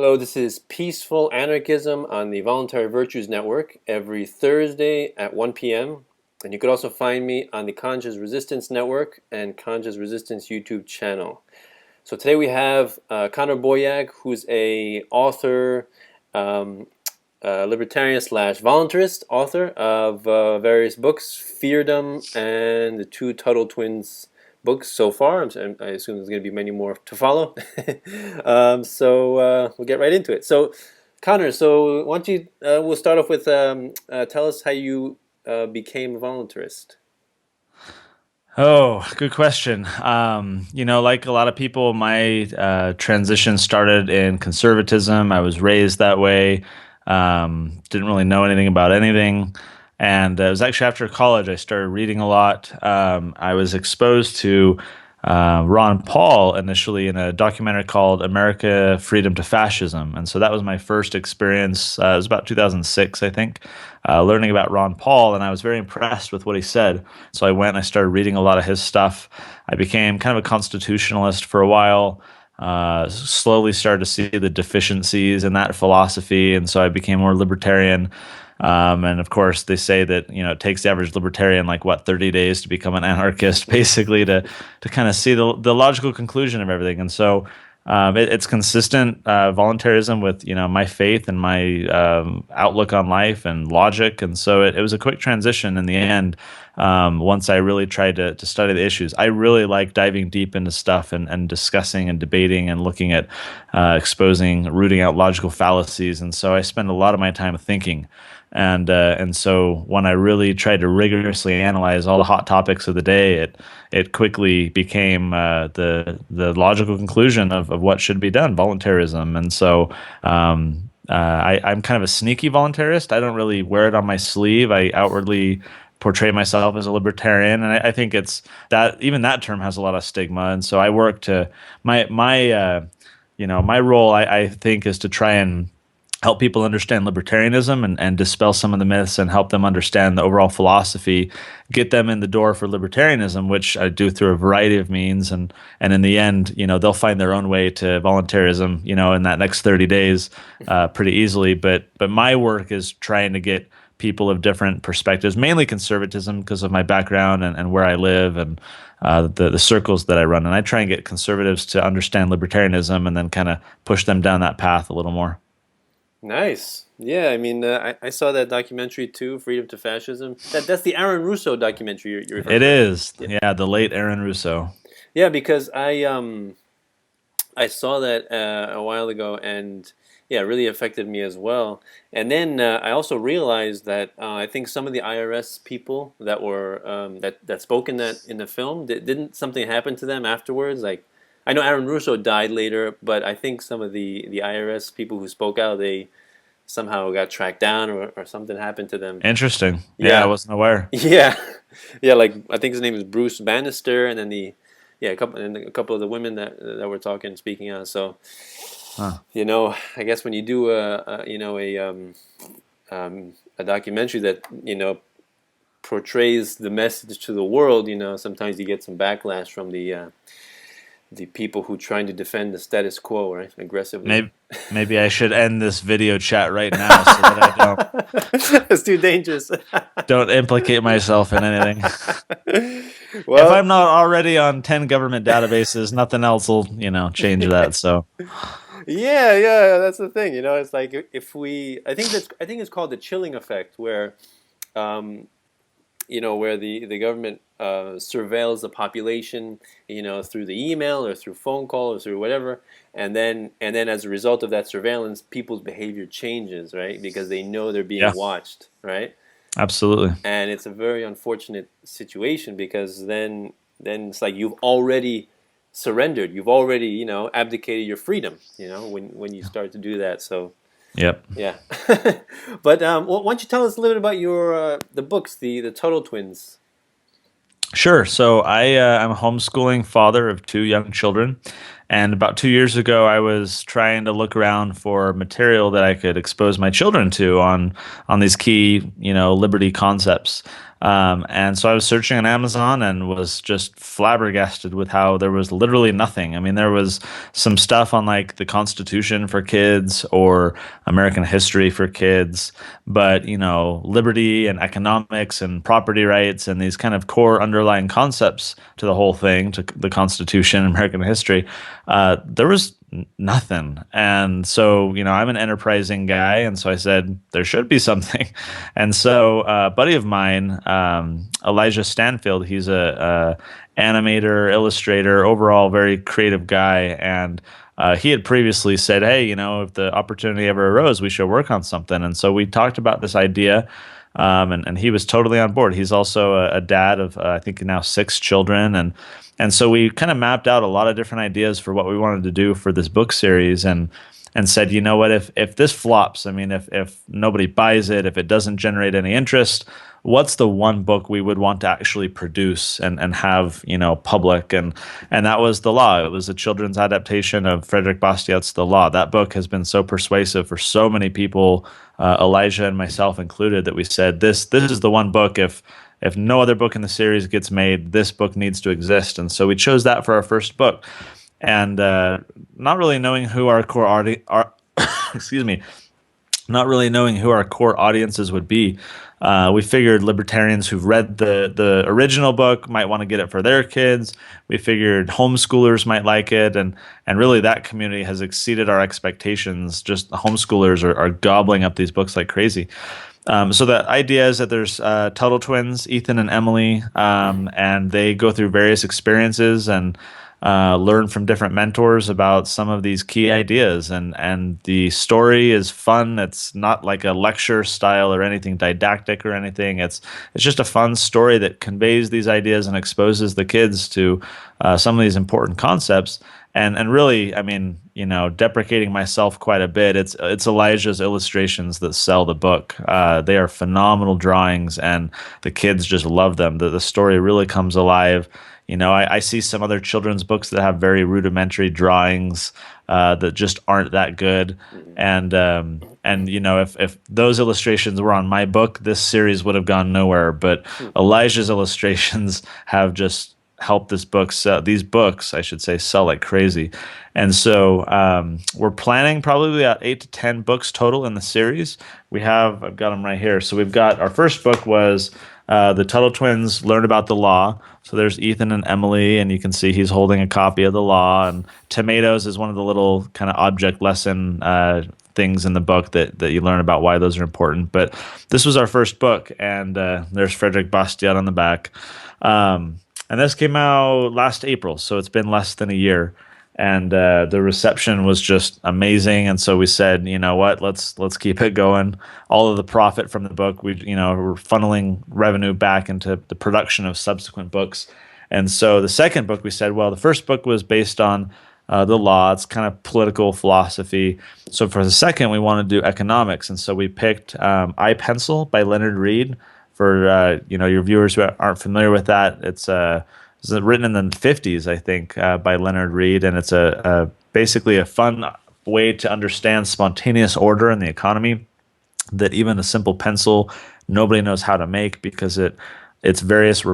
Hello, this is Peaceful Anarchism on the Voluntary Virtues Network every Thursday at 1 p.m. And you could also find me on the Conscious Resistance Network and Conscious Resistance YouTube channel. So today we have Connor Boyack, who's a author, libertarian slash voluntarist author of various books, Feardom and the two Tuttle Twins books so far. I assume there's going to be many more to follow. So we'll get right into it. So, Connor, so why don't you, we'll start off with tell us how you became a voluntarist. Oh, good question. Like a lot of people, my transition started in conservatism. I was raised that way. Didn't really know anything about anything. And it was actually after college I started reading a lot. I was exposed to Ron Paul initially in a documentary called America, Freedom to Fascism. And so that was my first experience. It was about 2006, I think, learning about Ron Paul. And I was very impressed with what he said. So I went and I started reading a lot of his stuff. I became kind of a constitutionalist for a while. Slowly started to see the deficiencies in that philosophy. And so I became more libertarian. And of course, they say that it takes the average libertarian 30 days to become an anarchist, basically to kind of see the logical conclusion of everything. And so it's consistent voluntarism with my faith and my outlook on life and logic. And so it was a quick transition in the end. Once I really tried to study the issues, I really like diving deep into stuff and discussing and debating and looking at rooting out logical fallacies. And so I spend a lot of my time thinking. And so when I really tried to rigorously analyze all the hot topics of the day, it quickly became the logical conclusion of what should be done, voluntarism. And so I'm kind of a sneaky voluntarist. I don't really wear it on my sleeve. I outwardly portray myself as a libertarian, and I think it's that even that term has a lot of stigma. And so I work to my role. I think is to try and help people understand libertarianism and dispel some of the myths and help them understand the overall philosophy, get them in the door for libertarianism, which I do through a variety of means. And in the end, they'll find their own way to voluntarism, in that next 30 days pretty easily. But my work is trying to get people of different perspectives, mainly conservatism because of my background and where I live and the circles that I run. And I try and get conservatives to understand libertarianism and then kind of push them down that path a little more. Nice. Yeah, I mean, I saw that documentary too, Freedom to Fascism. That's the Aaron Russo documentary you're referring It to. is. Yeah, Yeah, the late Aaron Russo. yeah, because I saw that a while ago, and yeah, it really affected me as well. And then I also realized that I think some of the IRS people that were that spoke in the film didn't something happen to them afterwards. Like I know Aaron Russo died later, but I think some of the IRS people who spoke out, they somehow got tracked down or something happened to them. Interesting. Yeah, I Yeah, wasn't aware. yeah, yeah. Like I think his name is Bruce Bannister, and then a couple of the women that were speaking out. So Huh. I guess when you do a documentary that portrays the message to the world, sometimes you get some backlash from the people who trying to defend the status quo, right, aggressively. Maybe I should end this video chat right now so that I It's too dangerous. don't implicate myself in anything. If Well, I'm not already on 10 government databases, nothing else will, change that. So, yeah, that's the thing. It's like if I think it's called the chilling effect, where um, where the government surveils the population, through the email or through phone call or through whatever, and then as a result of that surveillance, people's behavior changes, right? Because they know they're being yeah, watched, right? absolutely. And it's a very unfortunate situation because then it's like you've already surrendered, you've already abdicated your freedom, when you start to do that. So Yep. yeah. But why don't you tell us a little bit about your the books, the Tuttle Twins? Sure. So I'm a homeschooling father of two young children, and about 2 years ago, I was trying to look around for material that I could expose my children to on these key, liberty concepts. And so I was searching on Amazon and was just flabbergasted with how there was literally nothing. I mean, there was some stuff on like the Constitution for kids or American history for kids, but liberty and economics and property rights and these kind of core underlying concepts to the whole thing, to the Constitution, American history, there was nothing. And so, I'm an enterprising guy. And so I said, there should be something. And so, a buddy of mine, Elijah Stanfield, he's a animator, illustrator, overall very creative guy. And he had previously said, hey, if the opportunity ever arose, we should work on something. And so we talked about this idea. And he was totally on board. He's also a dad of, I think now 6 children. And so we kind of mapped out a lot of different ideas for what we wanted to do for this book series and said, you know what, if this flops, I mean, if nobody buys it, if it doesn't generate any interest, what's the one book we would want to actually produce and have, public? And that was The Law. It was a children's adaptation of Frederick Bastiat's The Law. That book has been so persuasive for so many people, Elijah and myself included, that we said, this is the one book. If no other book in the series gets made, this book needs to exist. And so we chose that for our first book. And not really knowing who our core excuse me, not really knowing who our core audiences would be, we figured libertarians who've read the original book might want to get it for their kids. We figured homeschoolers might like it, and really that community has exceeded our expectations. Just the homeschoolers are gobbling up these books like crazy. So the idea is that there's Tuttle twins, Ethan and Emily, and they go through various experiences and learn from different mentors about some of these key ideas. And the story is fun. It's not like a lecture style or anything didactic or anything. It's just a fun story that conveys these ideas and exposes the kids to some of these important concepts. And really, I mean, deprecating myself quite a bit, it's Elijah's illustrations that sell the book. They are phenomenal drawings, and the kids just love them. The story really comes alive. I see some other children's books that have very rudimentary drawings that just aren't that good. And if those illustrations were on my book, this series would have gone nowhere. But Elijah's illustrations have just helped these books, I should say, sell like crazy. And so we're planning probably about 8 to 10 books total in the series. I've got them right here. So we've got, our first book was the Tuttle Twins Learned About the Law. So there's Ethan and Emily, and you can see he's holding a copy of the law. And tomatoes is one of the little kind of object lesson things in the book that you learn about why those are important. But this was our first book, and there's Frederick Bastiat on the back. And this came out last April, so it's been less than a year. And the reception was just amazing. And so we said, you know what, let's keep it going. All of the profit from the book, we're funneling revenue back into the production of subsequent books. And so the second book, we said, well, the first book was based on the law. It's kind of political philosophy. So for the second, we want to do economics. And so we picked I, Pencil by Leonard Read. For your viewers who aren't familiar with that, it's written in the 50s, I think, by Leonard Read, and it's basically a fun way to understand spontaneous order in the economy that even a simple pencil nobody knows how to make, because its various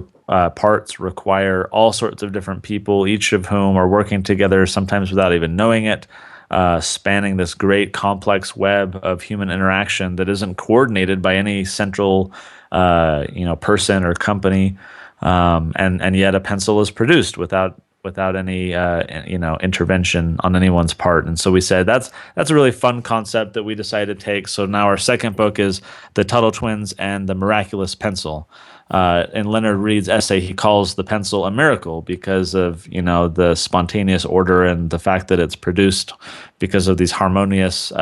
parts require all sorts of different people, each of whom are working together, sometimes without even knowing it, spanning this great complex web of human interaction that isn't coordinated by any central person or company. And yet a pencil is produced without any intervention on anyone's part. And so we said that's a really fun concept that we decided to take. So now our second book is The Tuttle Twins and the Miraculous Pencil. In Leonard Read's essay, he calls the pencil a miracle because of the spontaneous order and the fact that it's produced because of these harmonious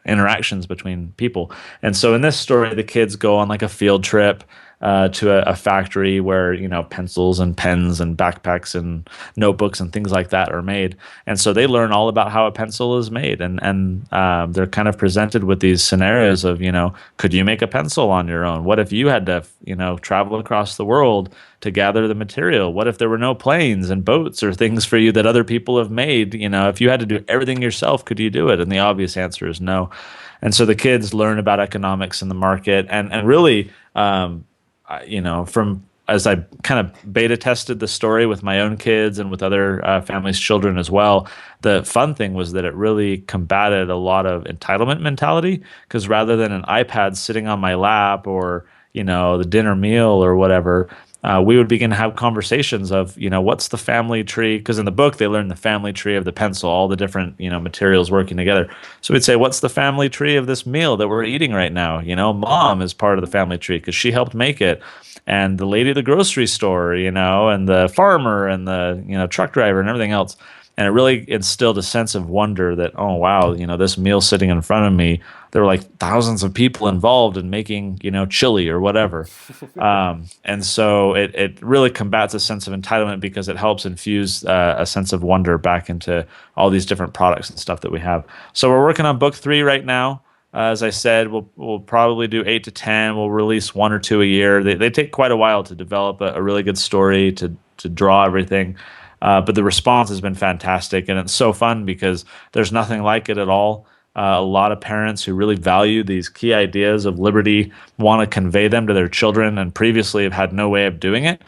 interactions between people. And so in this story, the kids go on like a field trip to a factory where pencils and pens and backpacks and notebooks and things like that are made. And so they learn all about how a pencil is made, and they're kind of presented with these scenarios of could you make a pencil on your own? What if you had to travel across the world to gather the material? What if there were no planes and boats or things for you that other people have made? If you had to do everything yourself, could you do it? And the obvious answer is no. And so the kids learn about economics and the market, and really from as I kind of beta tested the story with my own kids and with other families' children as well, the fun thing was that it really combated a lot of entitlement mentality. Because rather than an iPad sitting on my lap or the dinner meal or whatever, we would begin to have conversations of, what's the family tree? Because in the book, they learn the family tree of the pencil, all the different, materials working together. So we'd say, what's the family tree of this meal that we're eating right now? Mom is part of the family tree because she helped make it. And the lady at the grocery store, and the farmer and the, truck driver and everything else. And it really instilled a sense of wonder that, oh, wow, this meal sitting in front of me, there were like thousands of people involved in making, chili or whatever. And so it really combats a sense of entitlement because it helps infuse a sense of wonder back into all these different products and stuff that we have. So we're working on book 3 right now. As I said, we'll probably do 8 to 10. We'll release 1 or 2 a year. They take quite a while to develop a really good story, to draw everything. But the response has been fantastic, and it's so fun because there's nothing like it at all. A lot of parents who really value these key ideas of liberty want to convey them to their children and previously have had no way of doing it.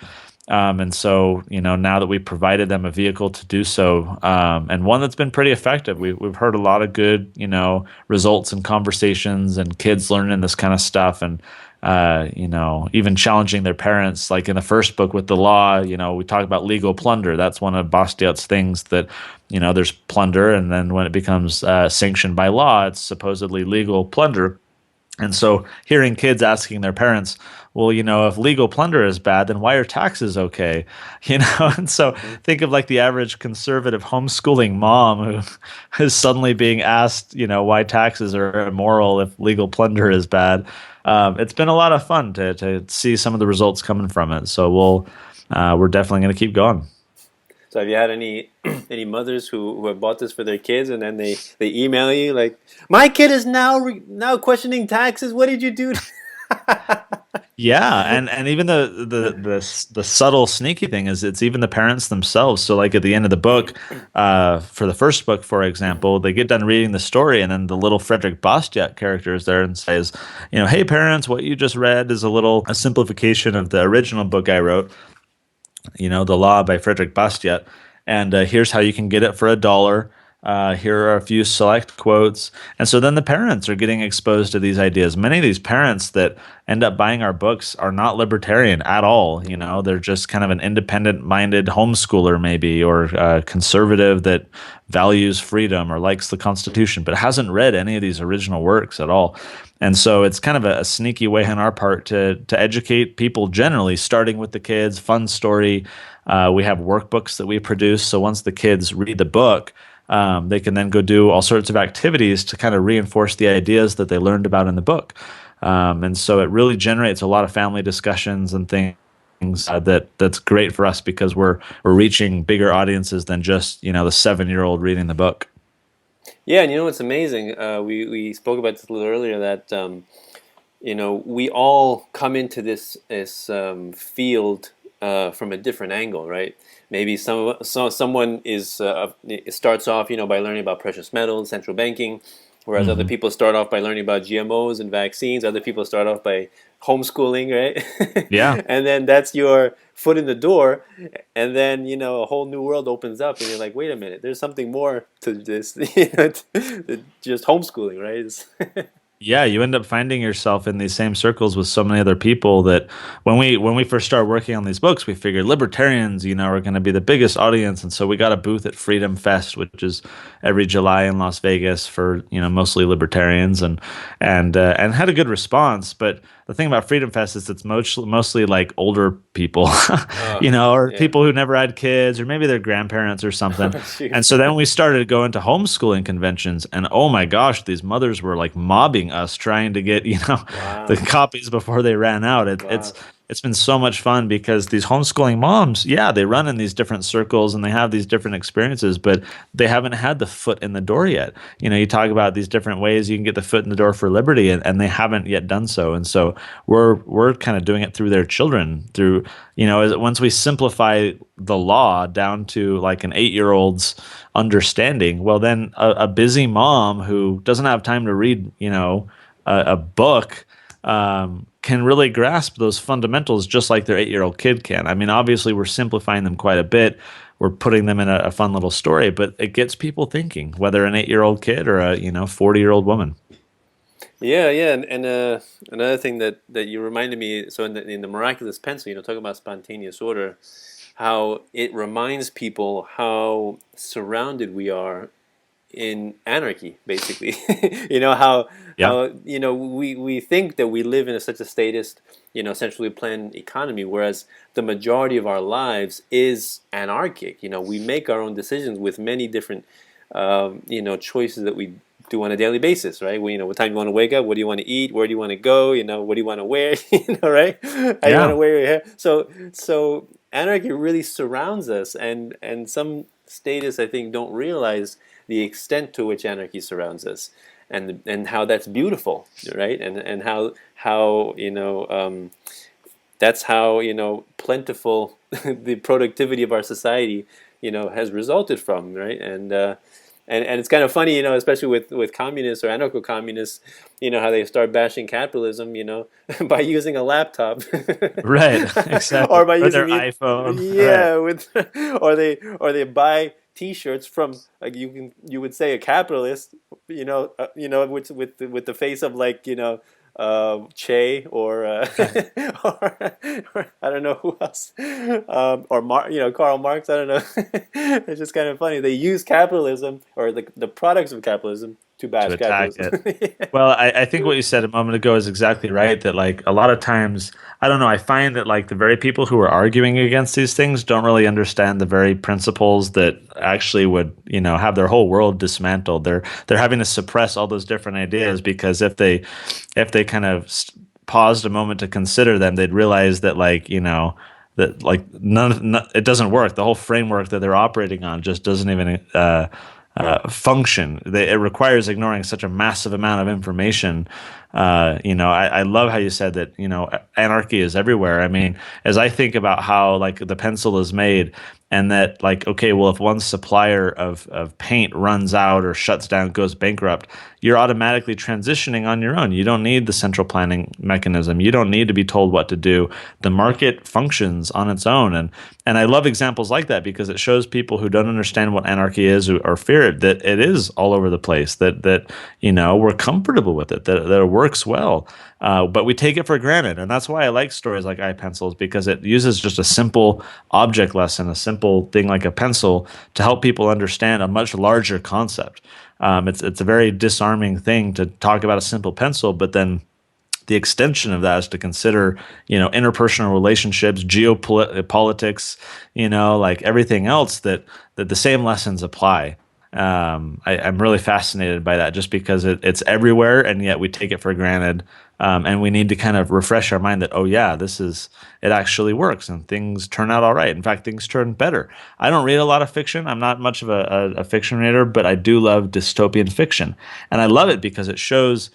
And so, now that we've provided them a vehicle to do so, and one that's been pretty effective, we've heard a lot of good, results and conversations and kids learning this kind of stuff and, even challenging their parents. Like in the first book with the law, we talk about legal plunder. That's one of Bastiat's things that, there's plunder. And then when it becomes sanctioned by law, it's supposedly legal plunder. And so hearing kids asking their parents, well, if legal plunder is bad, then why are taxes okay? And so think of like the average conservative homeschooling mom who is suddenly being asked, why taxes are immoral if legal plunder is bad. It's been a lot of fun to see some of the results coming from it. So we're definitely going to keep going. So have you had any any mothers who have bought this for their kids and then they email you like, my kid is now questioning taxes. What did you do? Yeah, and even the subtle sneaky thing is it's even the parents themselves. So like at the end of the book, for the first book, for example, they get done reading the story, and then the little Frederick Bastiat character is there and says, hey parents, what you just read is a simplification of the original book I wrote. The Law by Frederick Bastiat, and here's how you can get it for $1. Here are a few select quotes. And so then the parents are getting exposed to these ideas. Many of these parents that end up buying our books are not libertarian at all. They're just kind of an independent-minded homeschooler maybe, or conservative that values freedom or likes the Constitution, but hasn't read any of these original works at all. And so it's kind of a sneaky way on our part to educate people generally, starting with the kids, fun story. We have workbooks that we produce. So once the kids read the book, they can then go do all sorts of activities to kind of reinforce the ideas that they learned about in the book. And so it really generates a lot of family discussions and things that's great for us because we're reaching bigger audiences than just the 7-year-old reading the book. Yeah, and what's amazing? We spoke about this a little earlier that we all come into this field from a different angle, right? Maybe someone starts off by learning about precious metals, central banking, whereas other people start off by learning about GMOs and vaccines. Other people start off by homeschooling, right? Yeah. And then that's your foot in the door, and then a whole new world opens up, and you're like, wait a minute, there's something more to this, just homeschooling, right? Yeah, you end up finding yourself in these same circles with so many other people that when we first started working on these books, we figured libertarians, are going to be the biggest audience, and so we got a booth at Feardom Fest, which is every July in Las Vegas for mostly libertarians, and had a good response. But the thing about Feardom Fest is it's mostly like older people, or yeah. people who never had kids, or maybe their grandparents or something. Shoot. And so then we started going to homeschooling conventions, and oh my gosh, these mothers were like mobbing us trying to get Wow. the copies before they ran out. Wow. It's been so much fun because these homeschooling moms, yeah, they run in these different circles and they have these different experiences, but they haven't had the foot in the door yet. You talk about these different ways you can get the foot in the door for liberty, and they haven't yet done so. And so we're kind of doing it through their children, through once we simplify the law down to like an 8-year-old's understanding, well then a busy mom who doesn't have time to read a book can really grasp those fundamentals just like their 8-year-old kid can. I mean, obviously, we're simplifying them quite a bit. We're putting them in a fun little story, but it gets people thinking, whether an 8-year-old kid or a 40-year-old woman. Yeah, yeah, and another thing that you reminded me. So in the miraculous pencil, talking about spontaneous order, how it reminds people how surrounded we are in anarchy, basically. How Yeah. we think that we live in such a statist, centrally planned economy, whereas the majority of our lives is anarchic. We make our own decisions with many different choices that we do on a daily basis, right? What time you want to wake up, what do you want to eat, where do you want to go, what do you want to wear, right? How you want to Yeah. wear your hair. So anarchy really surrounds us, and some statists, I think, don't realize the extent to which anarchy surrounds us, and how that's beautiful, right? And how that's how plentiful the productivity of our society has resulted from, right? And it's kind of funny, especially with communists or anarcho-communists, how they start bashing capitalism, by using a laptop, Right. Exactly. or by Or their using it, iPhone. Right. yeah, with, or they buy T-shirts from, like, you would say, a capitalist, with the face of, like, Che, or I don't know who else, Karl Marx. I don't know. It's just kind of funny. They use capitalism, or the products of capitalism, to To bash attack capitalism. it. Well, I think what you said a moment ago is exactly right. That like a lot of times, I don't know, I find that like the very people who are arguing against these things don't really understand the very principles that actually would, have their whole world dismantled. They're having to suppress all those different ideas because if they kind of paused a moment to consider them, they'd realize that that like it doesn't work. The whole framework that they're operating on just doesn't even function. It requires ignoring such a massive amount of information. I love how you said that, anarchy is everywhere. I mean, as I think about how like the pencil is made, and that like, okay, well, if one supplier of paint runs out or shuts down, goes bankrupt, you're automatically transitioning on your own. You don't need the central planning mechanism. You don't need to be told what to do. The market functions on its own. And I love examples like that because it shows people who don't understand what anarchy is or fear it, that it is all over the place, that we're comfortable with it, that it works well. But we take it for granted. And that's why I like stories like iPencils, because it uses just a simple object lesson, a simple thing like a pencil, to help people understand a much larger concept. It's a very disarming thing to talk about a simple pencil, but then the extension of that is to consider, interpersonal relationships, geopolitics, like everything else, that the same lessons apply. I'm really fascinated by that, just because it's everywhere, and yet we take it for granted. And we need to kind of refresh our mind that, oh yeah, it actually works, and things turn out all right. In fact, things turn better. I don't read a lot of fiction. I'm not much of a fiction reader, but I do love dystopian fiction, and I love it because it shows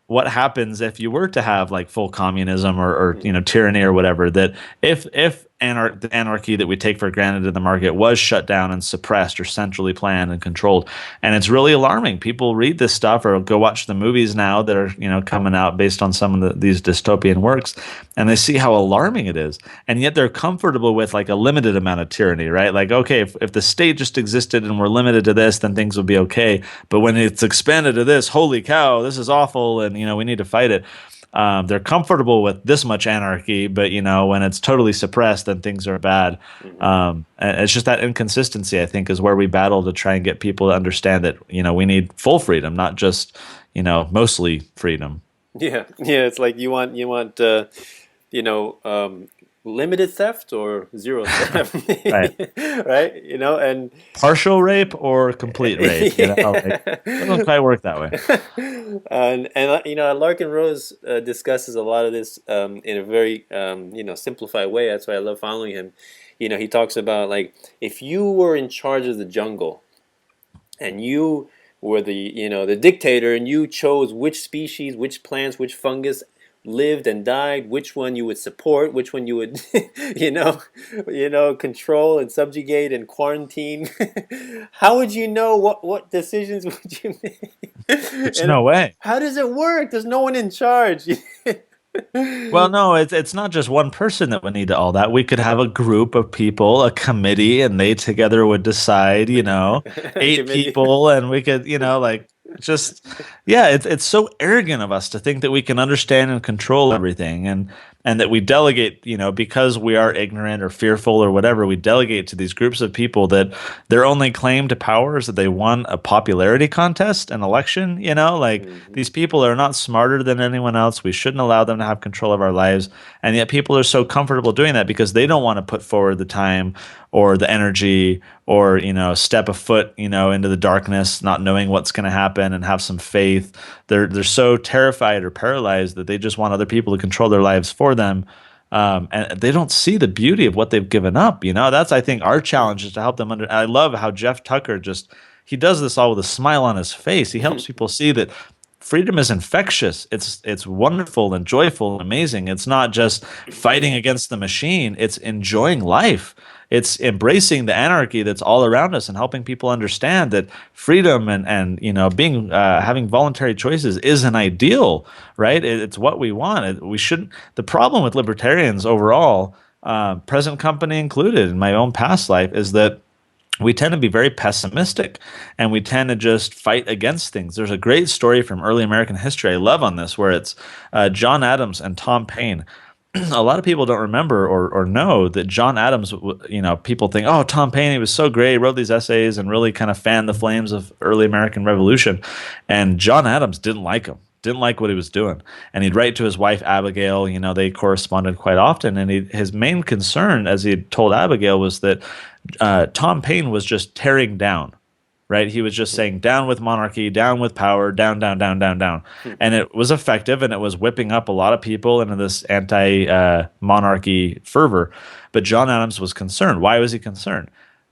what happens if you were to have like full communism or tyranny or whatever. That if the anarchy that we take for granted in the market was shut down and suppressed or centrally planned and controlled. And it's really alarming. People read this stuff or go watch the movies now that are coming out based on some of these dystopian works, and they see how alarming it is, and yet they're comfortable with like a limited amount of tyranny, right? Like, okay, if the state just existed and we're limited to this, then things would be okay. But when it's expanded to this, holy cow, this is awful, and we need to fight it. They're comfortable with this much anarchy, but when it's totally suppressed, then things are bad. Mhm. And it's just that inconsistency, I think, is where we battle to try and get people to understand that we need full freedom, not just mostly freedom. Yeah, yeah. It's like you know, um, limited theft or zero theft, Right. right? And Partial rape or complete rape, like yeah. it doesn't quite work that way. And Larkin Rose discusses a lot of this in a very simplified way. That's why I love following him. He talks about, like, if you were in charge of the jungle and you were the dictator, and you chose which species, which plants, which fungus lived and died, which one you would support, which one you would control and subjugate and quarantine. How would you know what decisions would you make? There's And no way. how does it work? There's no one in charge. Well, no, it's not just one person that would need all that. We could have a group of people, a committee, and they together would decide, eight Committee. people, and we could, like just yeah, it's so arrogant of us to think that we can understand and control everything and that we delegate, because we are ignorant or fearful or whatever, we delegate to these groups of people that their only claim to power is that they won a popularity contest, an election, like Hmm. these people are not smarter than anyone else. We shouldn't allow them to have control of our lives. And yet people are so comfortable doing that because they don't want to put forward the time or the energy or, step a foot, into the darkness, not knowing what's going to happen and have some faith. They're so terrified or paralyzed that they just want other people to control their lives for them. And they don't see the beauty of what they've given up. That's, I think, our challenge is to help them I love how Jeff Tucker he does this all with a smile on his face. He helps people see that freedom is infectious. It's wonderful and joyful and amazing. It's not just fighting against the machine. It's enjoying life. It's embracing the anarchy that's all around us and helping people understand that freedom and being having voluntary choices is an ideal, right? It's what we want. We shouldn't. The problem with libertarians overall, present company included, in my own past life, is that we tend to be very pessimistic and we tend to just fight against things. There's a great story from early American history I love on this where it's John Adams and Tom Paine. A lot of people don't remember or know that John Adams, people think, oh, Tom Paine, he was so great, he wrote these essays and really kind of fanned the flames of early American Revolution. And John Adams didn't like him, didn't like what he was doing. And he'd write to his wife, Abigail, they corresponded quite often. And his main concern, as he had told Abigail, was that Tom Paine was just tearing down, right? He was just saying, down with monarchy, down with power, down, down, down, down, down. And it was effective and it was whipping up a lot of people into this anti monarchy fervor. But John Adams was concerned. Why was he concerned?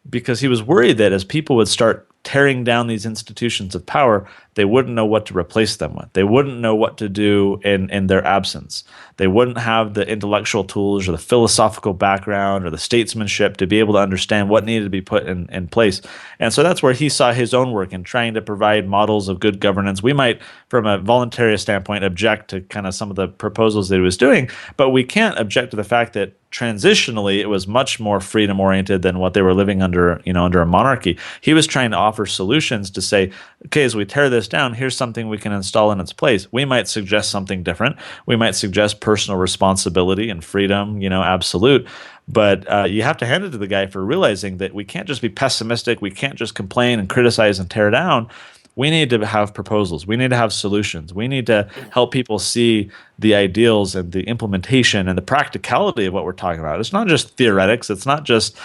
Because he was worried that as people would start tearing down these institutions of power, they wouldn't know what to replace them with. They wouldn't know what to do in their absence. They wouldn't have the intellectual tools or the philosophical background or the statesmanship to be able to understand what needed to be put in place. And so that's where he saw his own work in trying to provide models of good governance. We might, from a voluntarist standpoint, object to kind of some of the proposals that he was doing, but we can't object to the fact that transitionally it was much more freedom oriented than what they were living under, under a monarchy. He was trying to offer solutions to say, okay, as we tear this down, here's something we can install in its place. We might suggest something different. We might suggest personal responsibility and freedom, absolute. But you have to hand it to the guy for realizing that we can't just be pessimistic. We can't just complain and criticize and tear down. We need to have proposals. We need to have solutions. We need to help people see the ideals and the implementation and the practicality of what we're talking about. It's not just theoretics. It's not just,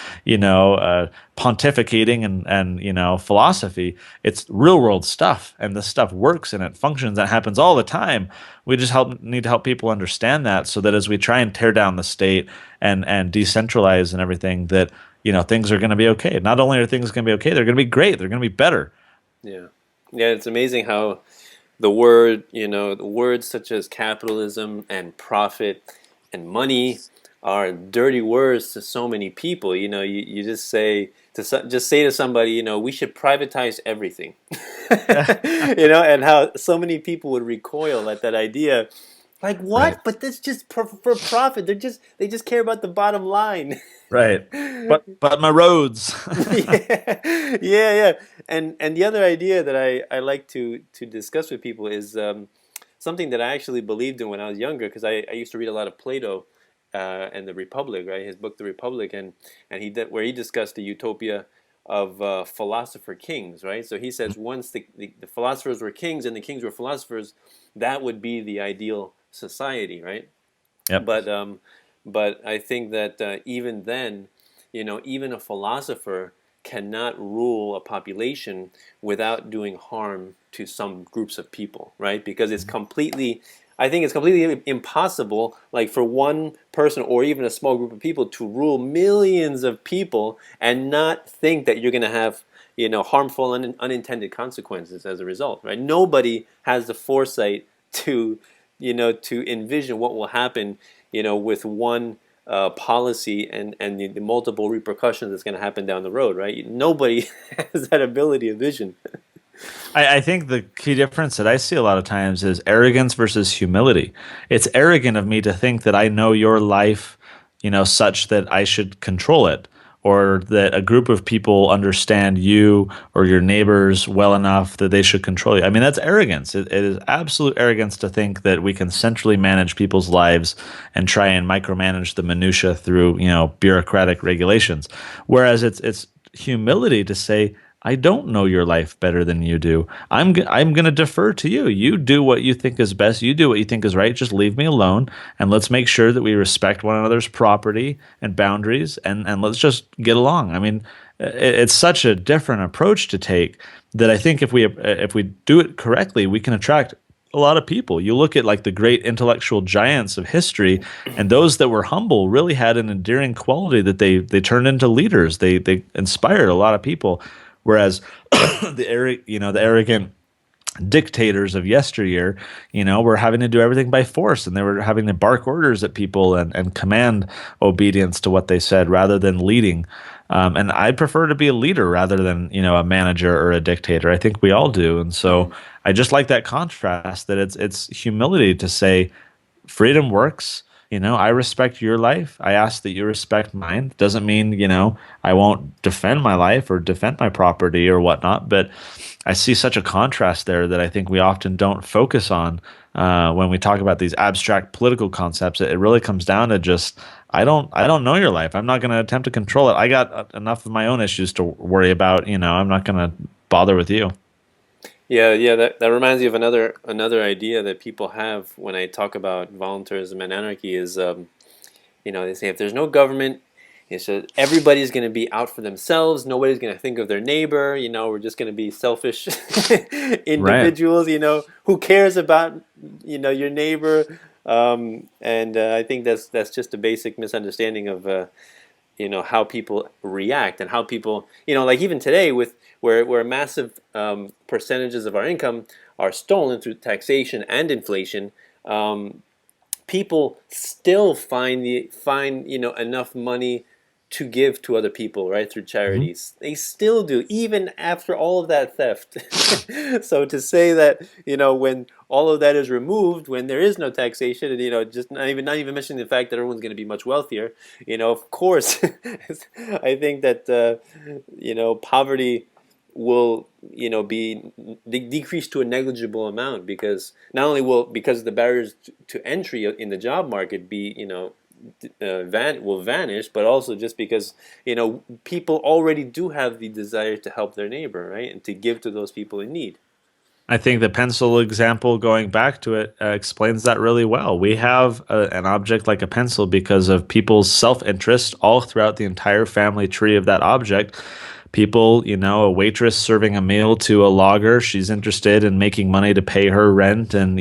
pontificating and philosophy. It's real world stuff, and this stuff works and it functions and it happens all the time. We just need to help people understand that, so that as we try and tear down the state and decentralize and everything, that things are going to be okay. Not only are things going to be okay, they're going to be great. They're going to be better. Yeah. Yeah, it's amazing how the words such as capitalism and profit and money are dirty words to so many people. You just say just say to somebody, we should privatize everything. And how so many people would recoil at that idea. Like Right. what? But that's just for profit. They just care about the bottom line. Right. But my roads. Yeah, yeah, yeah. And the other idea that I like to discuss with people is something that I actually believed in when I was younger, because I used to read a lot of Plato and the Republic, right? His book, The Republic, and where he discussed the utopia of philosopher kings, right? So he says once the philosophers were kings and the kings were philosophers, that would be the ideal society, right? Yep. But I think that even then, even a philosopher cannot rule a population without doing harm to some groups of people, right? Because I think it's completely impossible, like for one person or even a small group of people to rule millions of people and not think that you're going to have, harmful and unintended consequences as a result, right? Nobody has the foresight to envision what will happen, with one policy and the multiple repercussions that's going to happen down the road, right? Nobody has that ability of vision. I think the key difference that I see a lot of times is arrogance versus humility. It's arrogant of me to think that I know your life, such that I should control it, or that a group of people understand you or your neighbors well enough that they should control you. I mean, that's arrogance. It is absolute arrogance to think that we can centrally manage people's lives and try and micromanage the minutia through, bureaucratic regulations. Whereas it's humility to say, I don't know your life better than you do. I'm going to defer to you. You do what you think is best. You do what you think is right. Just leave me alone, and let's make sure that we respect one another's property and boundaries, and let's just get along. I mean, it's such a different approach to take that I think if we do it correctly, we can attract a lot of people. You look at like the great intellectual giants of history, and those that were humble really had an endearing quality that they turned into leaders. They inspired a lot of people. Whereas the arrogant dictators of yesteryear, were having to do everything by force, and they were having to bark orders at people and command obedience to what they said rather than leading. And I prefer to be a leader rather than, a manager or a dictator. I think we all do. And so Mm. I just like that contrast that it's humility to say, freedom works. I respect your life. I ask that you respect mine. Doesn't mean, I won't defend my life or defend my property or whatnot. But I see such a contrast there that I think we often don't focus on when we talk about these abstract political concepts. It really comes down to just, I don't know your life. I'm not going to attempt to control it. I got enough of my own issues to worry about. I'm not going to bother with you. Yeah, yeah, that reminds me of another idea that people have when I talk about voluntarism and anarchy is, they say if there's no government, it's just everybody's going to be out for themselves. Nobody's going to think of their neighbor. We're just going to be selfish Right. individuals. Who cares about your neighbor? And I think that's just a basic misunderstanding of how people react and how people like even today with where massive percentages of our income are stolen through taxation and inflation. People still find enough money to give to other people, right, through Mhm. charities. They still do, even after all of that theft. So to say that when all of that is removed, when there is no taxation, and just not even mentioning the fact that everyone's going to be much wealthier, of course, I think that poverty will be decreased to a negligible amount, because not only will because the barriers to entry in the job market be will vanish, but also just because people already do have the desire to help their neighbor, right, and to give to those people in need. I think the pencil example, going back to it, explains that really well. We have an object like a pencil because of people's self interest all throughout the entire family tree of that object. People, a waitress serving a meal to a logger, she's interested in making money to pay her rent and,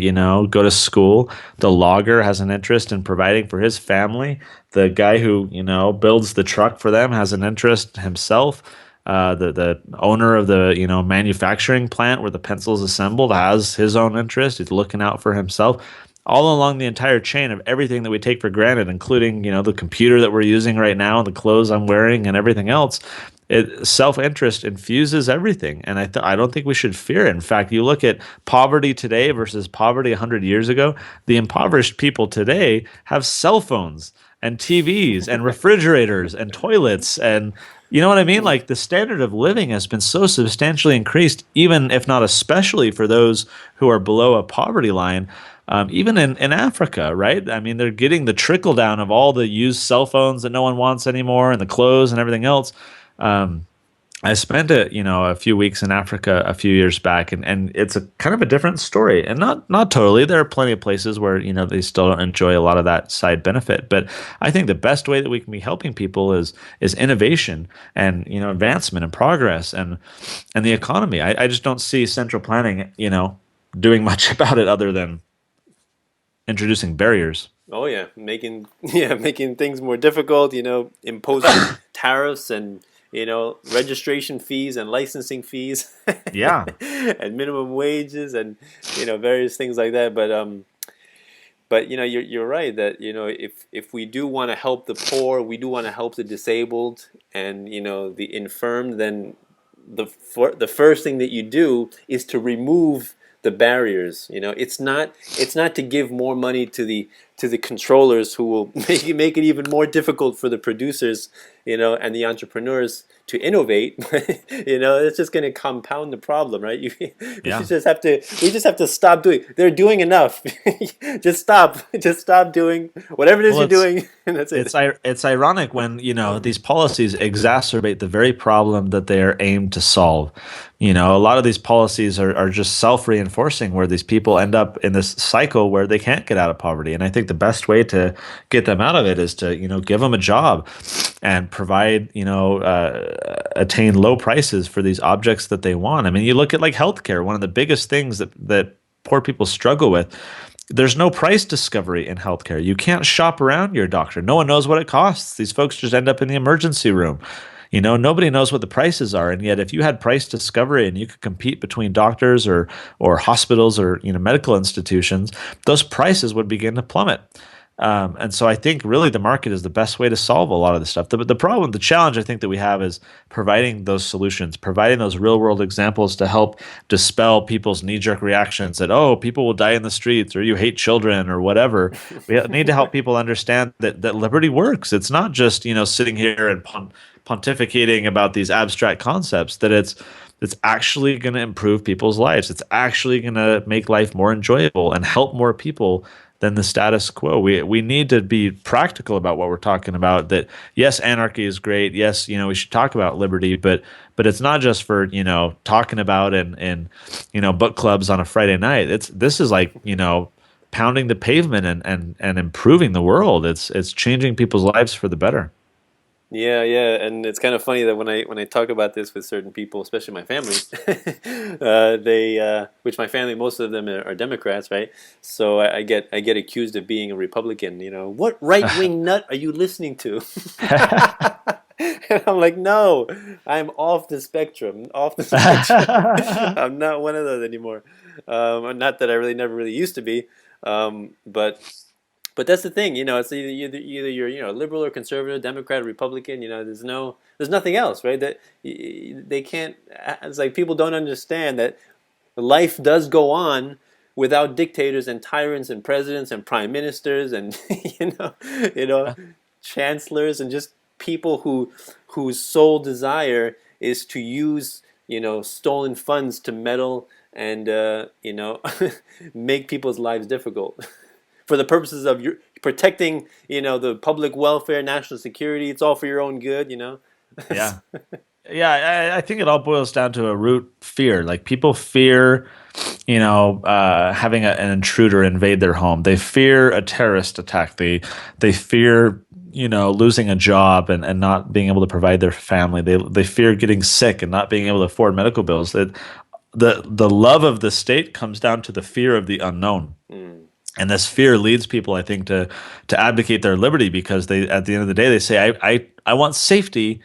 go to school. The logger has an interest in providing for his family. The guy who, builds the truck for them has an interest himself. The owner of the manufacturing plant where the pencil's assembled has his own interest. He's looking out for himself. All along the entire chain of everything that we take for granted, including the computer that we're using right now, and the clothes I'm wearing, and everything else. Self-interest infuses everything, and I don't think we should fear it. In fact, you look at poverty today versus poverty 100 years ago. The impoverished people today have cell phones and TVs and refrigerators and toilets, and you know what I mean? Like the standard of living has been so substantially increased, even if not especially for those who are below a poverty line. Even in Africa, right? I mean, they're getting the trickle down of all the used cell phones that no one wants anymore, and the clothes and everything else. Um, I spent a few weeks in Africa a few years back, and it's a kind of a different story, and not totally. There are plenty of places where they still don't enjoy a lot of that side benefit, but I think the best way that we can be helping people is innovation and advancement and progress and the economy. I just don't see central planning doing much about it other than introducing barriers. Oh yeah, making making things more difficult. Imposing tariffs and registration fees and licensing fees, Yeah, and minimum wages and various things like that. But you're right that if we do want to help the poor, we do want to help the disabled and the infirm, then the first thing that you do is to remove the barriers. It's not to give more money to the controllers who will make it even more difficult for the producers, and the entrepreneurs to innovate. It's just going to compound the problem, right? Yeah. We just have to stop doing. They're doing enough. Just stop doing whatever it is Well, you're doing, and that's it. it's ironic when these policies exacerbate the very problem that they are aimed to solve. A lot of these policies are just self-reinforcing, where these people end up in this cycle where they can't get out of poverty. And I think the best way to get them out of it is to give them a job and provide attain low prices for these objects that they want. I mean, you look at like healthcare, one of the biggest things that poor people struggle with. There's no price discovery in healthcare. You can't shop around your doctor. No one knows what it costs. These folks just end up in the emergency room. Nobody knows what the prices are, and yet if you had price discovery and you could compete between doctors or hospitals or medical institutions, those prices would begin to plummet. And so I think really the market is the best way to solve a lot of this stuff. The problem, the challenge I think that we have is providing those solutions, providing those real world examples to help dispel people's knee jerk reactions that, oh, people will die in the streets, or you hate children, or whatever. We need to help people understand that liberty works. It's not just, sitting here and pontificating about these abstract concepts, that it's actually going to improve people's lives. It's actually going to make life more enjoyable and help more people than the status quo. We need to be practical about what we're talking about. That yes, anarchy is great. Yes, we should talk about liberty, but it's not just for talking about in book clubs on a Friday night. This is like pounding the pavement and improving the world. It's changing people's lives for the better. Yeah, yeah, and it's kind of funny that when I talk about this with certain people, especially my family, which my family, most of them are Democrats, right? So I get accused of being a Republican. What right wing nut are you listening to? And I'm like, no, I'm off the spectrum, off the spectrum. I'm not one of those anymore. Not that I really never really used to be, but. But that's the thing, it's either you're liberal or conservative, Democrat or Republican. There's nothing else, right? That they can't. It's like people don't understand that life does go on without dictators and tyrants and presidents and prime ministers and you know chancellors and just people whose sole desire is to use stolen funds to meddle and make people's lives difficult. For the purposes of your protecting, the public welfare, national security. It's all for your own good. Yeah. Yeah, I think it all boils down to a root fear. Like people fear, having an intruder invade their home. They fear a terrorist attack. They fear, losing a job and not being able to provide their family. They fear getting sick and not being able to afford medical bills. The love of the state comes down to the fear of the unknown. Mm. And this fear leads people, I think, to abdicate their liberty because they, at the end of the day, they say, I want safety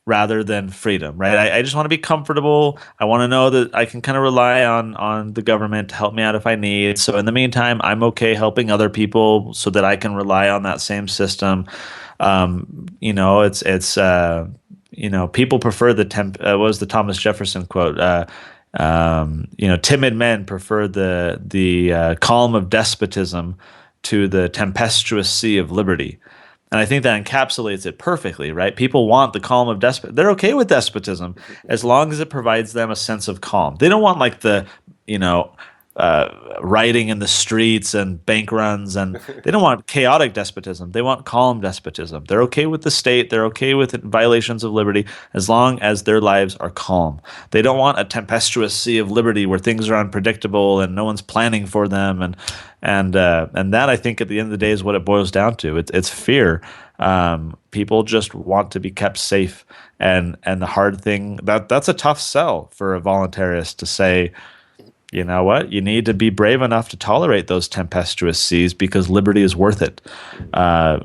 rather than freedom, right? I just want to be comfortable. I want to know that I can kind of rely on the government to help me out if I need. So in the meantime, I'm okay helping other people so that I can rely on that same system. People prefer what was the Thomas Jefferson quote? Timid men prefer the calm of despotism to the tempestuous sea of liberty. And I think that encapsulates it perfectly, right? People want the calm of despotism. They're okay with despotism as long as it provides them a sense of calm. They don't want like the, rioting in the streets and bank runs, and they don't want chaotic despotism. They want calm despotism. They're okay with the state. They're okay with violations of liberty as long as their lives are calm. They don't want a tempestuous sea of liberty where things are unpredictable and no one's planning for them. And that, I think, at the end of the day, is what it boils down to. It's fear. People just want to be kept safe, and the hard thing that's a tough sell for a voluntarist to say, you know what? You need to be brave enough to tolerate those tempestuous seas because liberty is worth it.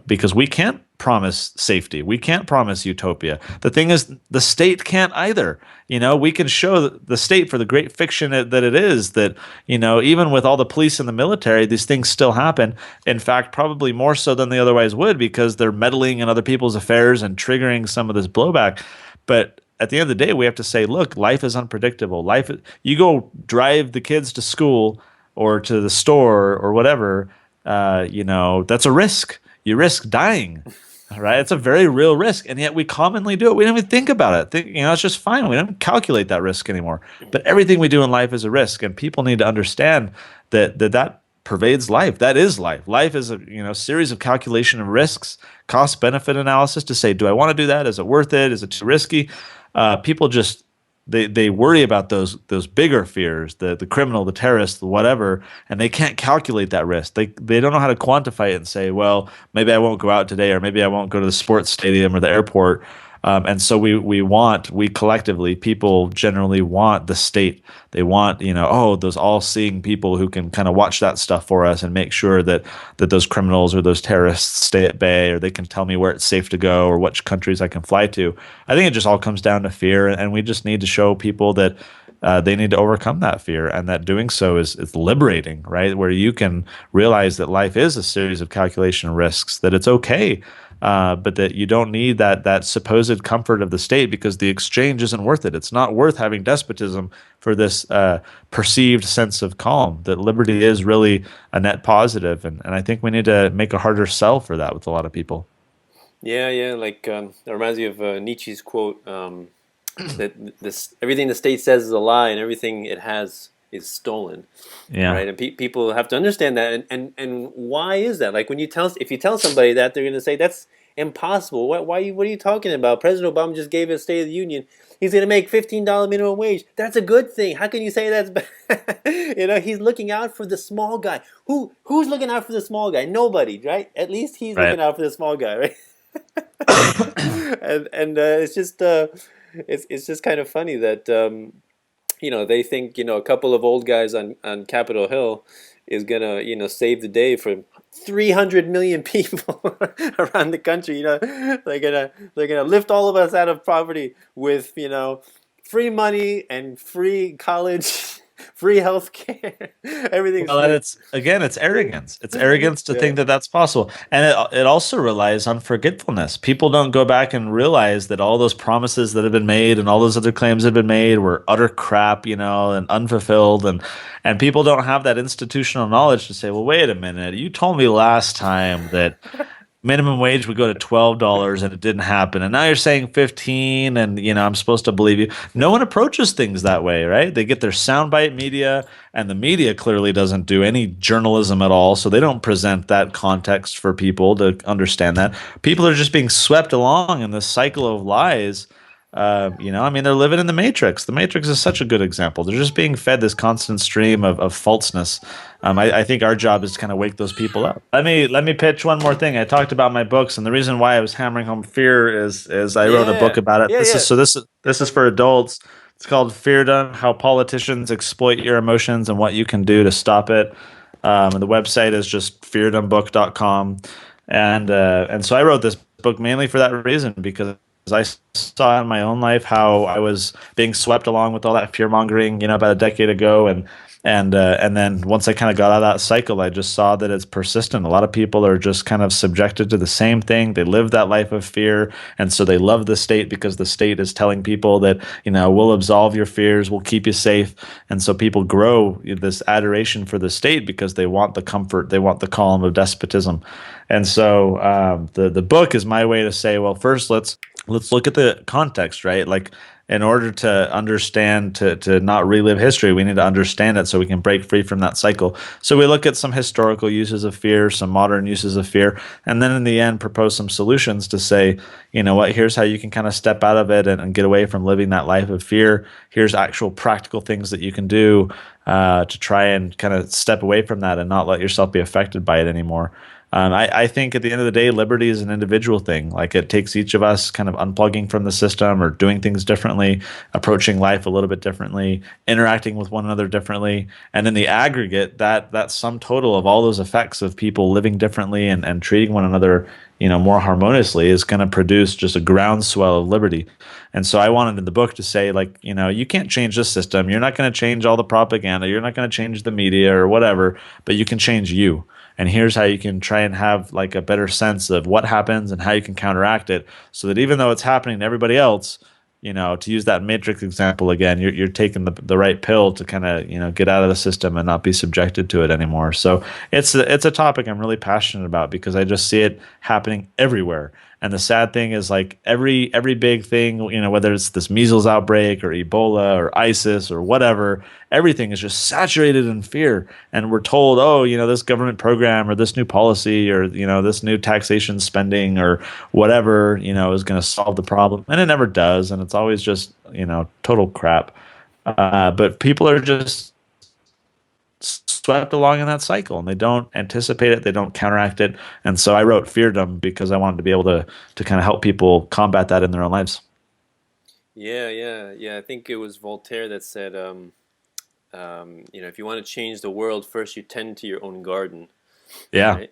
Because we can't promise safety. We can't promise utopia. The thing is, the state can't either. We can show the state for the great fiction that it is that, even with all the police and the military, these things still happen. In fact, probably more so than they otherwise would because they're meddling in other people's affairs and triggering some of this blowback. But at the end of the day, we have to say, look, life is unpredictable. You go drive the kids to school or to the store or whatever, that's a risk. You risk dying, right? It's a very real risk, and yet we commonly do it. We don't even think about it. It's just fine. We don't calculate that risk anymore. But everything we do in life is a risk, and people need to understand that pervades life. That is life. Life is a series of calculation of risks, cost benefit analysis to say, do I want to do that? Is it worth it? Is it too risky? People just they worry about those bigger fears, the criminal, the terrorist, the whatever, and they can't calculate that risk. They don't know how to quantify it and say, well, maybe I won't go out today, or maybe I won't go to the sports stadium or the airport. And so we collectively, people generally want the state. They want, those all-seeing people who can kind of watch that stuff for us and make sure that those criminals or those terrorists stay at bay, or they can tell me where it's safe to go or which countries I can fly to. I think it just all comes down to fear, and we just need to show people that they need to overcome that fear, and that doing so is liberating, right? Where you can realize that life is a series of calculation risks, that it's okay, but that you don't need that supposed comfort of the state, because the exchange isn't worth it. It's not worth having despotism for this perceived sense of calm. That liberty is really a net positive, and I think we need to make a harder sell for that with a lot of people. Yeah, yeah. Like that reminds me of Nietzsche's quote that this everything the state says is a lie, and everything it has is stolen. Yeah. Right, and people have to understand that, and why is that? Like, if you tell somebody that, they're going to say that's impossible. What are you talking about? President Obama just gave a State of the Union. He's going to make $15 minimum wage. That's a good thing. How can you say that's bad? He's looking out for the small guy. Who's looking out for the small guy? Nobody, right? At least he's Right. looking out for the small guy, right? And it's just kind of funny that they think a couple of old guys on Capitol Hill is gonna save the day for 300 million people around the country. They're gonna lift all of us out of poverty with free money and free college, free health care. Everything's Well, and free. it's arrogance. It's arrogance to Yeah. think that that's possible, and it also relies on forgetfulness. People don't go back and realize that all those promises that have been made and all those other claims that have been made were utter crap, and unfulfilled, and people don't have that institutional knowledge to say, well, wait a minute, you told me last time that minimum wage would go to $12 and it didn't happen, and now you're saying 15, and I'm supposed to believe you. No one approaches things that way, right? They get their soundbite media, and the media clearly doesn't do any journalism at all, so they don't present that context for people to understand that. People are just being swept along in this cycle of lies. They're living in the Matrix. The Matrix is such a good example. They're just being fed this constant stream of falseness. I think our job is to kind of wake those people up. Let me pitch one more thing. I talked about my books, and the reason why I was hammering home fear is I wrote a book Yeah, about it. yeah, yeah. This is for adults. It's called Feardom: How Politicians Exploit Your Emotions and What You Can Do to Stop It. And the website is just feardombook.com. And so I wrote this book mainly for that reason, because I saw in my own life how I was being swept along with all that fear mongering, about a decade ago, and then once I kind of got out of that cycle, I just saw that it's persistent. A lot of people are just kind of subjected to the same thing. They live that life of fear, and so they love the state because the state is telling people that we'll absolve your fears, we'll keep you safe, and so people grow this adoration for the state because they want the comfort, they want the calm of despotism, and so the book is my way to say, well, first let's look at the context, right? Like, in order to understand, to not relive history, we need to understand it so we can break free from that cycle. So we look at some historical uses of fear, some modern uses of fear, and then in the end propose some solutions to say, here's how you can kind of step out of it and get away from living that life of fear. Here's actual practical things that you can do to try and kind of step away from that and not let yourself be affected by it anymore. I think at the end of the day, liberty is an individual thing. Like, it takes each of us kind of unplugging from the system or doing things differently, approaching life a little bit differently, interacting with one another differently. And in the aggregate, that sum total of all those effects of people living differently and treating one another, more harmoniously is going to produce just a groundswell of liberty. And so I wanted in the book to say, like, you can't change the system. You're not going to change all the propaganda. You're not going to change the media or whatever, but you can change you. And here's how you can try and have like a better sense of what happens and how you can counteract it, so that even though it's happening to everybody else, to use that matrix example again, you're taking the right pill to kind of, get out of the system and not be subjected to it anymore. So it's a topic I'm really passionate about because I just see it happening everywhere. And the sad thing is, like, every big thing, whether it's this measles outbreak or Ebola or ISIS or whatever, everything is just saturated in fear. And we're told, oh, this government program or this new policy or, this new taxation spending or whatever, is going to solve the problem. And it never does. And it's always just, total crap. But people are just swept along in that cycle and they don't anticipate it, they don't counteract it. And so I wrote Feardom because I wanted to be able to kind of help people combat that in their own lives. Yeah, yeah, yeah. I think it was Voltaire that said, if you want to change the world, first you tend to your own garden, Yeah.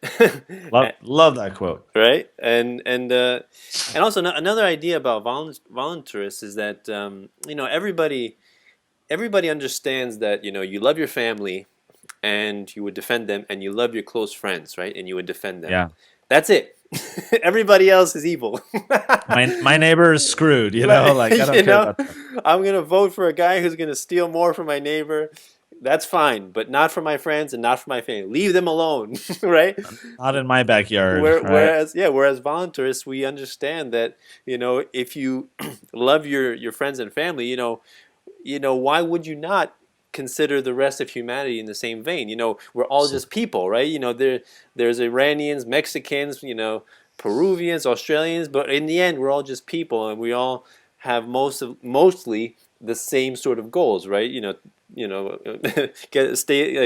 right? Love that quote. Right? And also another idea about voluntarists is that everybody understands that you love your family and you would defend them, and you love your close friends, right? And you would defend them. Yeah. That's it. Everybody else is evil. My neighbor is screwed, Right. like I don't care about that. I'm gonna vote for a guy who's gonna steal more from my neighbor. That's fine, but not for my friends and not for my family. Leave them alone, right? Not in my backyard, right? Whereas voluntarists, we understand that if you love your friends and family, why would you not consider the rest of humanity in the same vein? We're all just people, right? There's Iranians, Mexicans, Peruvians, Australians, but in the end, we're all just people, and we all have mostly the same sort of goals, right?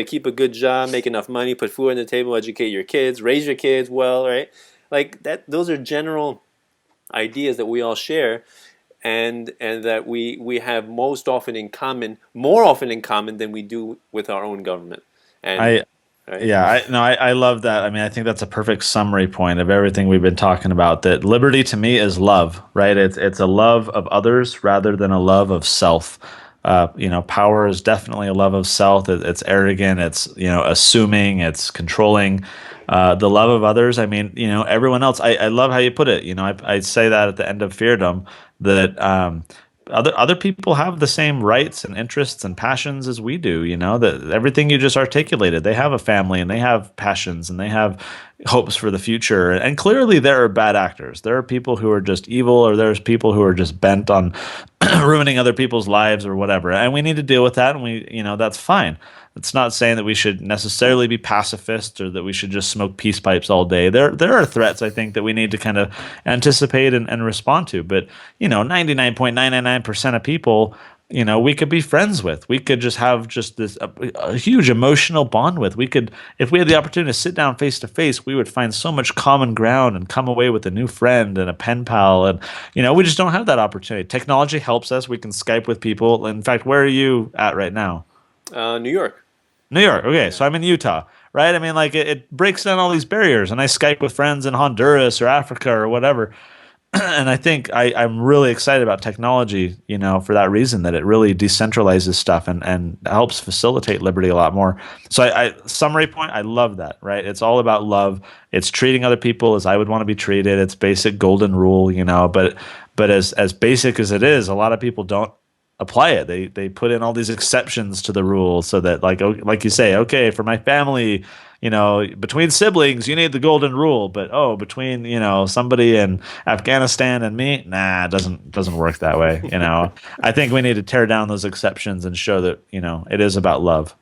Keep a good job, make enough money, put food on the table, educate your kids, raise your kids well, right? Like that. Those are general ideas that we all share, and that we have most often in common, more often in common than we do with our own government. And I right, Yeah, I love that. I mean, I think that's a perfect summary point of everything we've been talking about. That liberty to me is love, right? It's a love of others rather than a love of self. Power is definitely a love of self. It's arrogant. It's assuming. It's controlling. The love of others. I mean, everyone else. I love how you put it. I say that at the end of Feardom that other people have the same rights and interests and passions as we do. That everything you just articulated, they have a family and they have passions and they have hopes for the future. And clearly, there are bad actors. There are people who are just evil, or there's people who are just bent on ruining other people's lives or whatever. And we need to deal with that. And that's fine. It's not saying that we should necessarily be pacifists or that we should just smoke peace pipes all day. There are threats, I think, that we need to kind of anticipate and respond to. But 99.999% of people, we could be friends with. We could just have just this a huge emotional bond with. We could, if we had the opportunity to sit down face to face, we would find so much common ground and come away with a new friend and a pen pal. And we just don't have that opportunity. Technology helps us. We can Skype with people. In fact, where are you at right now? New York. New York. Okay, Yeah. so I'm in Utah, right? I mean, like it breaks down all these barriers, and I Skype with friends in Honduras or Africa or whatever. And I think I'm really excited about technology, for that reason, that it really decentralizes stuff and helps facilitate liberty a lot more. So summary point, I love that, right? It's all about love. It's treating other people as I would want to be treated. It's basic golden rule, but as basic as it is, a lot of people don't apply it. They put in all these exceptions to the rule so that, like you say, okay, for my family, between siblings, you need the golden rule, but between somebody in Afghanistan and me, nah, it doesn't work that way. I think we need to tear down those exceptions and show that it is about love.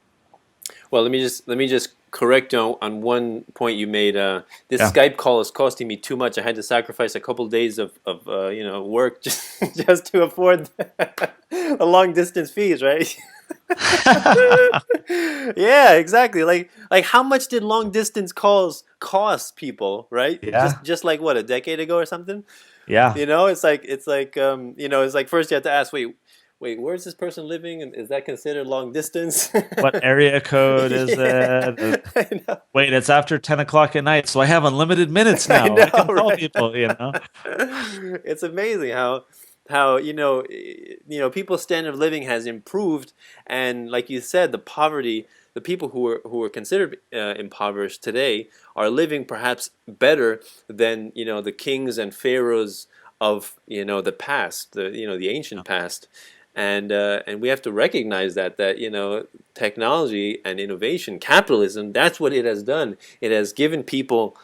Well, let me just correct on one point you made. This Yeah. Skype call is costing me too much. I had to sacrifice a couple days of work just to afford the long distance fees, right? Yeah, exactly. Like how much did long distance calls cost people, right? Yeah. Just like what, a decade ago or something? Yeah. It's like first you have to ask, wait, where's this person living, and is that considered long distance? What area code is Yeah, it? I know. Wait, it's after 10 o'clock at night, so I have unlimited minutes I now. I can know, call right? people. It's amazing how people's standard of living has improved, and like you said, the poverty, the people who are considered impoverished today are living perhaps better than the kings and pharaohs of the past, the ancient past, and we have to recognize that technology and innovation, capitalism, that's what it has done. It has given people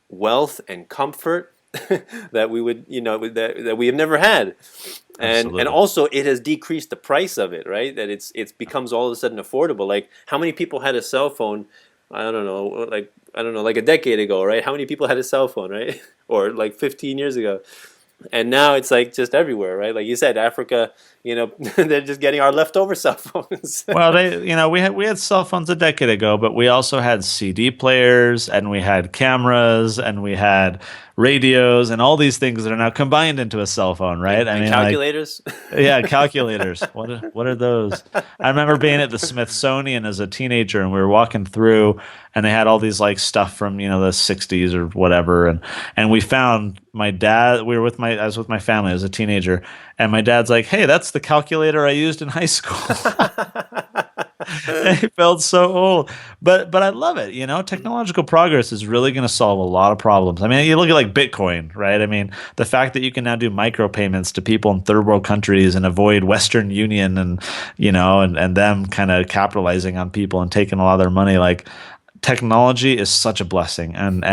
wealth and comfort that we would that we have never had, and Absolutely. also it has decreased the price of it, right? That it's becomes all of a sudden affordable. Like how many people had a cell phone? I don't know, like a decade ago, right? How many people had a cell phone, right? Or like 15 years ago, and now it's like just everywhere, right? Like you said, Africa, they're just getting our leftover cell phones. Well, we had cell phones a decade ago, but we also had CD players and we had cameras and we had radios and all these things that are now combined into a cell phone, right? I And mean, like, calculators. yeah, calculators. What are those? I remember being at the Smithsonian as a teenager, and we were walking through, and they had all these like stuff from the '60s or whatever, and we found my dad. I was with my family as a teenager, and my dad's like, "Hey, that's the calculator I used in high school." It felt so old, but I love it. Technological progress is really going to solve a lot of problems. I mean, you look at like Bitcoin, right? I mean, the fact that you can now do micropayments to people in third world countries and avoid Western Union and and them kind of capitalizing on people and taking a lot of their money, like technology is such a blessing, and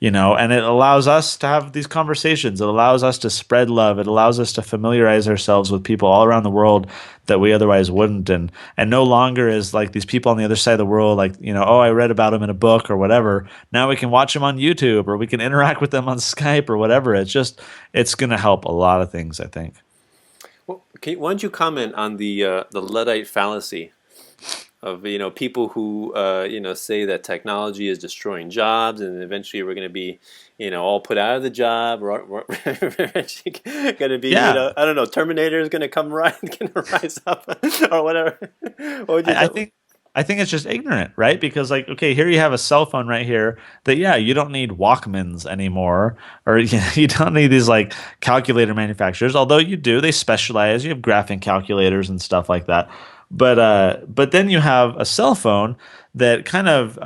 it allows us to have these conversations. It allows us to spread love. It allows us to familiarize ourselves with people all around the world that we otherwise wouldn't, and no longer is like these people on the other side of the world, like, oh, I read about them in a book or whatever. Now we can watch them on YouTube, or we can interact with them on Skype or whatever. It's going to help a lot of things, I think. Well, why don't you comment on the Luddite fallacy of people who say that technology is destroying jobs, and eventually we're going to be all put out of the job. We're eventually going to be Yeah. I don't know, Terminator is going to going to rise up or whatever. What would you I, I tell? think I think it's just ignorant, right? Because like, okay, here you have a cell phone right here that yeah, you don't need Walkmans anymore, or you don't need these like calculator manufacturers. Although you do, they specialize. You have graphing calculators and stuff like that. But then you have a cell phone that kind of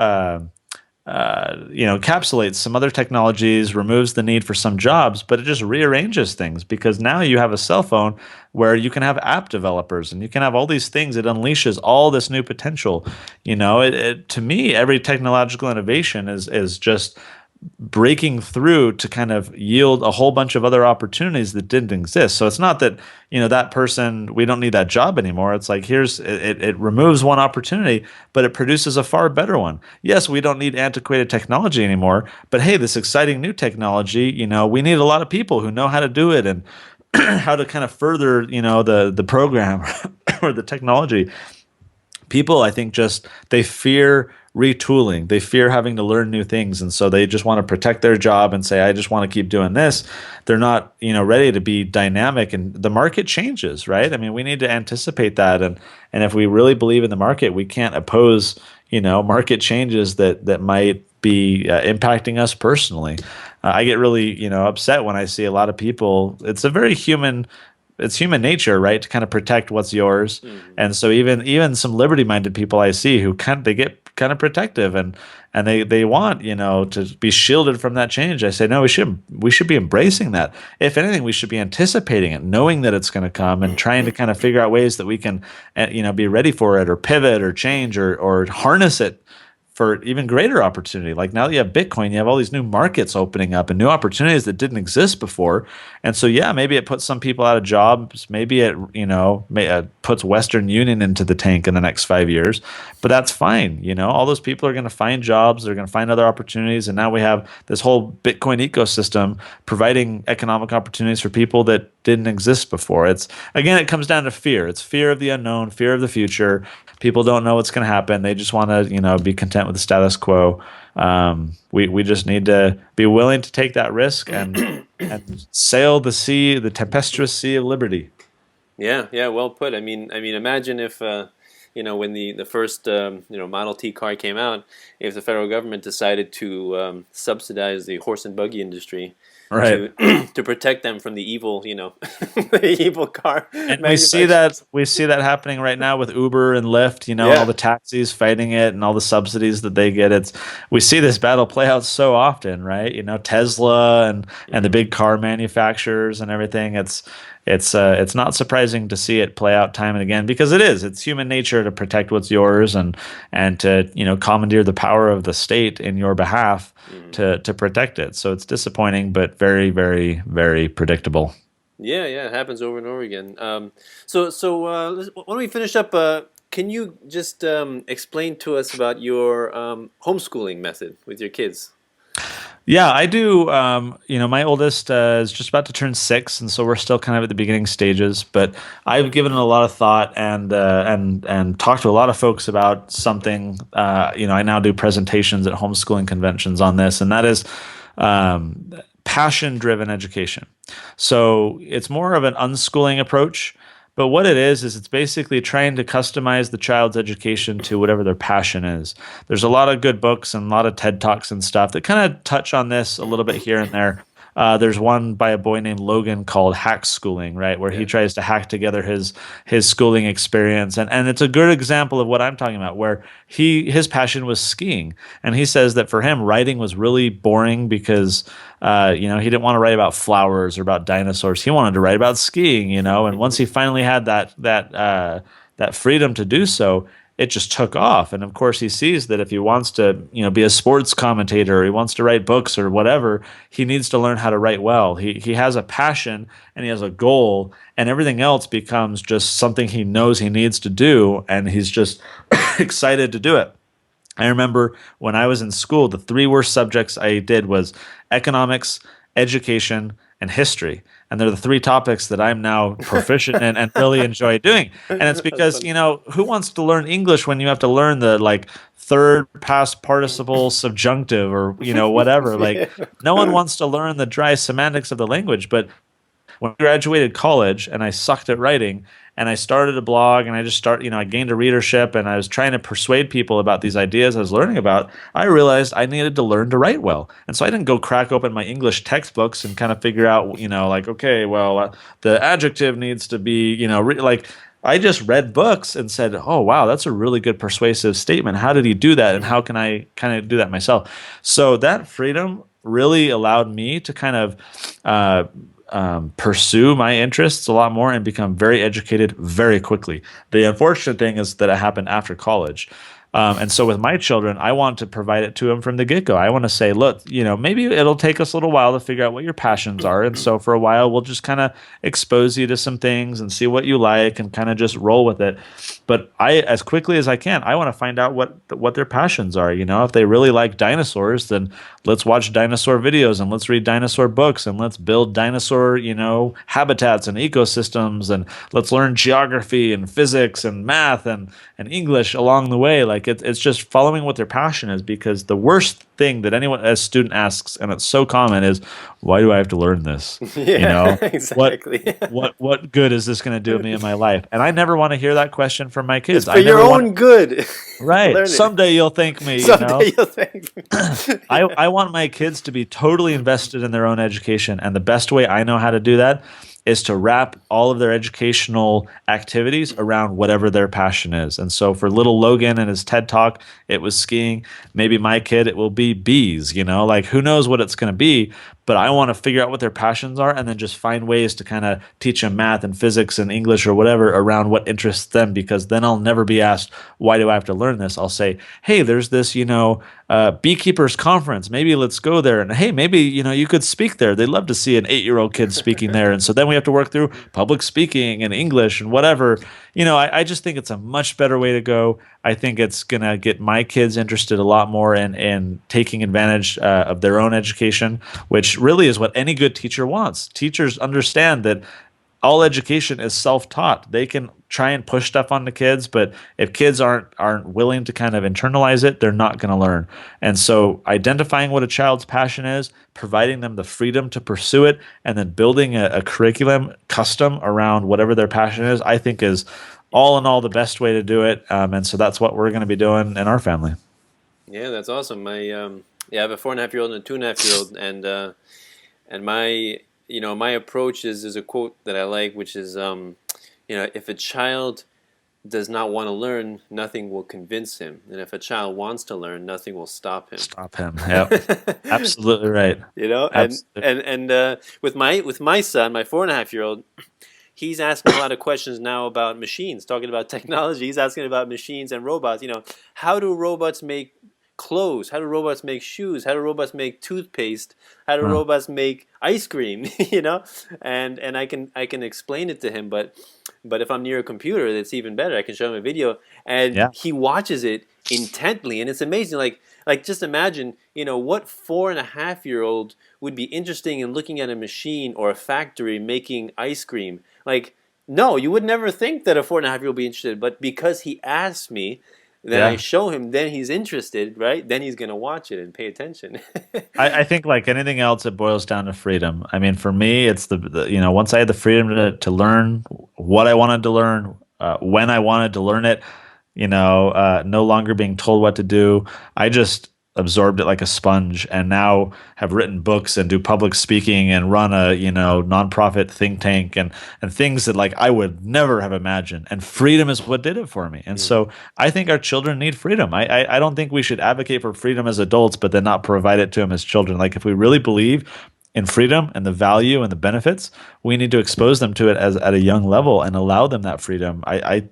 encapsulates some other technologies, removes the need for some jobs, but it just rearranges things because now you have a cell phone where you can have app developers and you can have all these things. It unleashes all this new potential. To me, every technological innovation is just breaking through to kind of yield a whole bunch of other opportunities that didn't exist. So it's not that, that person, we don't need that job anymore. It's like, it removes one opportunity, but it produces a far better one. Yes, we don't need antiquated technology anymore, but hey, this exciting new technology, we need a lot of people who know how to do it and how to kind of further, the program or the technology. People, I think, just they fear retooling. They fear having to learn new things, and so they just want to protect their job and say, "I just want to keep doing this." They're not, ready to be dynamic, and the market changes, right? I mean, we need to anticipate that, and if we really believe in the market, we can't oppose, market changes that might be impacting us personally. I get really, upset when I see a lot of people. It's human nature, right, to kind of protect what's yours. Mhm. And so even some liberty-minded people I see who they get kind of protective and they want, to be shielded from that change. I say, no, we should be embracing that. If anything, we should be anticipating it, knowing that it's going to come and trying to kind of figure out ways that we can, be ready for it or pivot or change or harness it for even greater opportunity. Like now that you have Bitcoin, you have all these new markets opening up and new opportunities that didn't exist before. And so, yeah, maybe it puts some people out of jobs. Maybe it, puts Western Union into the tank in the next 5 years. But that's fine. All those people are going to find jobs. They're going to find other opportunities. And now we have this whole Bitcoin ecosystem providing economic opportunities for people that didn't exist before. It comes down to fear. It's fear of the unknown, fear of the future. People don't know what's going to happen. They just want to, be content with the status quo. We just need to be willing to take that risk and sail the sea, the tempestuous sea of liberty. Yeah, yeah, well put. I mean, imagine if when the first Model T car came out, if the federal government decided to subsidize the horse and buggy industry, Right. to to protect them from the evil, the evil car And manufacturers. we see that happening right now with Uber and Lyft, and all Yeah. the taxis fighting it and all the subsidies that they get. It's We see this battle play out so often, right? Tesla and the Hmm. big car manufacturers and everything. It's not surprising to see it play out time and again because it's human nature to protect what's yours and to commandeer the power of the state in your behalf Hmm. to protect it. So it's disappointing, but very, very, very predictable. Yeah, yeah, it happens over and over again. Why don't we finish up? Can you just explain to us about your homeschooling method with your kids? Yeah, I do. My oldest is just about to turn 6, and so we're still kind of at the beginning stages. But I've given it a lot of thought and talked to a lot of folks about something. I now do presentations at homeschooling conventions on this, and that is passion-driven education. So it's more of an unschooling approach. But what it is it's basically trying to customize the child's education to whatever their passion is. There's a lot of good books and a lot of TED Talks and stuff that kind of touch on this a little bit here and there. There's one by a boy named Logan called Hack Schooling, right, where he Yeah. tries to hack together his schooling experience, and it's a good example of what I'm talking about, where his passion was skiing, and he says that for him writing was really boring because he didn't want to write about flowers or about dinosaurs. He wanted to write about skiing, and once he finally had that freedom to do so, it just took off. And of course, he sees that if he wants to, be a sports commentator, or he wants to write books or whatever, he needs to learn how to write well. He has a passion and he has a goal, and everything else becomes just something he knows he needs to do, and he's just excited to do it. I remember when I was in school, the three worst subjects I did was economics, education, and history. And they're the three topics that I'm now proficient in and really enjoy doing. And it's That's because, funny. who wants to learn English when you have to learn the third past participle subjunctive or, whatever? Like, Yeah. no one wants to learn the dry semantics of the language. But when I graduated college and I sucked at writing and I started a blog and I gained a readership and I was trying to persuade people about these ideas I was learning about, I realized I needed to learn to write well. And so I didn't go crack open my English textbooks and kind of figure out, okay, well, the adjective needs to be, I just read books and said, "Oh, wow, that's a really good persuasive statement. How did he do that? And how can I kind of do that myself?" So that freedom really allowed me to kind of pursue my interests a lot more and become very educated very quickly. The unfortunate thing is that it happened after college. And so with my children, I want to provide it to them from the get-go. I want to say, look, maybe it'll take us a little while to figure out what your passions are. And so for a while, we'll just kind of expose you to some things and see what you like and kind of just roll with it. But as quickly as I can, I want to find out what their passions are. If they really like dinosaurs, then let's watch dinosaur videos and let's read dinosaur books and let's build dinosaur, habitats and ecosystems, and let's learn geography and physics and math and English along the way. Like it's just following what their passion is, because the worst thing that anyone as student asks, and it's so common, is why do I have to learn this? You Yeah, know, what exactly. what good is this going to do me in my life? And I never want to hear that question from my It's kids. for I your never want own good. right. Learn it. Someday you'll thank me. Someday you'll thank me. Yeah. I want my kids to be totally invested in their own education. And the best way I know how to do that is to wrap all of their educational activities around whatever their passion is. And so for little Logan and his TED Talk, it was skiing. Maybe my kid, it will be bees, like who knows what it's going to be. But I want to figure out what their passions are and then just find ways to kind of teach them math and physics and English or whatever around what interests them, because then I'll never be asked, why do I have to learn this? I'll say, hey, there's this, beekeepers conference. Maybe let's go there. And hey, maybe, you could speak there. They'd love to see an 8-year-old kid speaking there. And so then we have to work through public speaking and English and whatever. I just think it's a much better way to go. I think it's going to get my kids interested a lot more in taking advantage of their own education, which really is what any good teacher wants. Teachers understand that all education is self-taught. They can try and push stuff on the kids, but if kids aren't willing to kind of internalize it, they're not going to learn. And so identifying what a child's passion is, providing them the freedom to pursue it, and then building a curriculum custom around whatever their passion is, I think is all in all the best way to do it. And so that's what we're going to be doing in our family. Yeah, that's awesome. I have a 4.5-year-old and a 2.5-year-old, And my approach is a quote that I like, which is, if a child does not want to learn, nothing will convince him, and if a child wants to learn, nothing will stop him. Stop him. Yep. Absolutely right. And Absolutely. with my son, my 4.5-year-old, he's asking a lot of questions now about machines, talking about technology. He's asking about machines and robots. How do robots make clothes? How do robots make shoes? How do robots make toothpaste? How do Huh. robots make ice cream? And I can explain it to him, but if I'm near a computer, it's even better. I can show him a video, and Yeah. he watches it intently, and it's amazing. Like just imagine, what 4.5-year-old would be interested in looking at a machine or a factory making ice cream. Like, no, you would never think that a 4.5-year-old would be interested, but because he asked me, then I Yeah. show him, then he's interested, right? Then he's gonna watch it and pay attention. I think like anything else, it boils down to freedom. I mean, for me, it's once I had the freedom to learn what I wanted to learn, when I wanted to learn it, no longer being told what to do. I just absorbed it like a sponge, and now have written books and do public speaking and run a nonprofit think tank and things that like I would never have imagined. And freedom is what did it for me. And Mm. so I think our children need freedom. I don't think we should advocate for freedom as adults, but then not provide it to them as children. Like if we really believe in freedom and the value and the benefits, we need to expose them to it as at a young level and allow them that freedom. I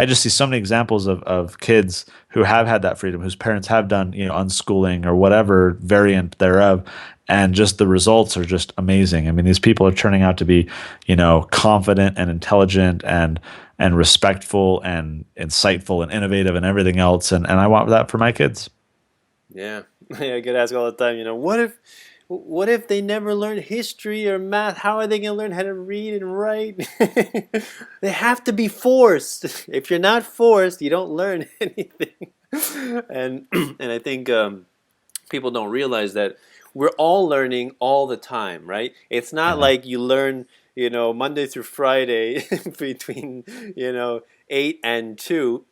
just see so many examples of kids who have had that freedom, whose parents have done unschooling or whatever variant thereof, and just the results are just amazing. I mean, these people are turning out to be confident and intelligent and respectful and insightful and innovative and everything else, and I want that for my kids. Yeah, I get asked all the time. What if they never learn history or math? How are they going to learn how to read and write? They have to be forced. If you're not forced, you don't learn anything. And I think people don't realize that we're all learning all the time, right? It's not Yeah. like you learn, Monday through Friday between, 8 and 2,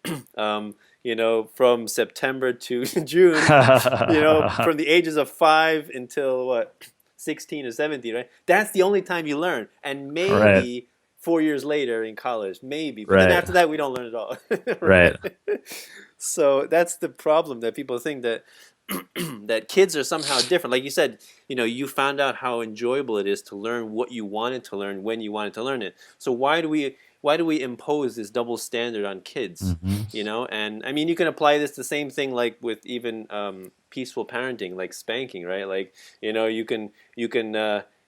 from September to June, from the ages of 5 until what, 16 or 17, right? That's the only time you learn. And Right. maybe 4 years later in college, maybe. But then Right. after that, we don't learn at all, Right. right? So that's the problem, that people think that that kids are somehow different. Like you said, you found out how enjoyable it is to learn what you wanted to learn when you wanted to learn it. So why do we impose this double standard on kids? Hmm. And I mean, you can apply this the same thing like with even peaceful parenting, like spanking, right? Like, you can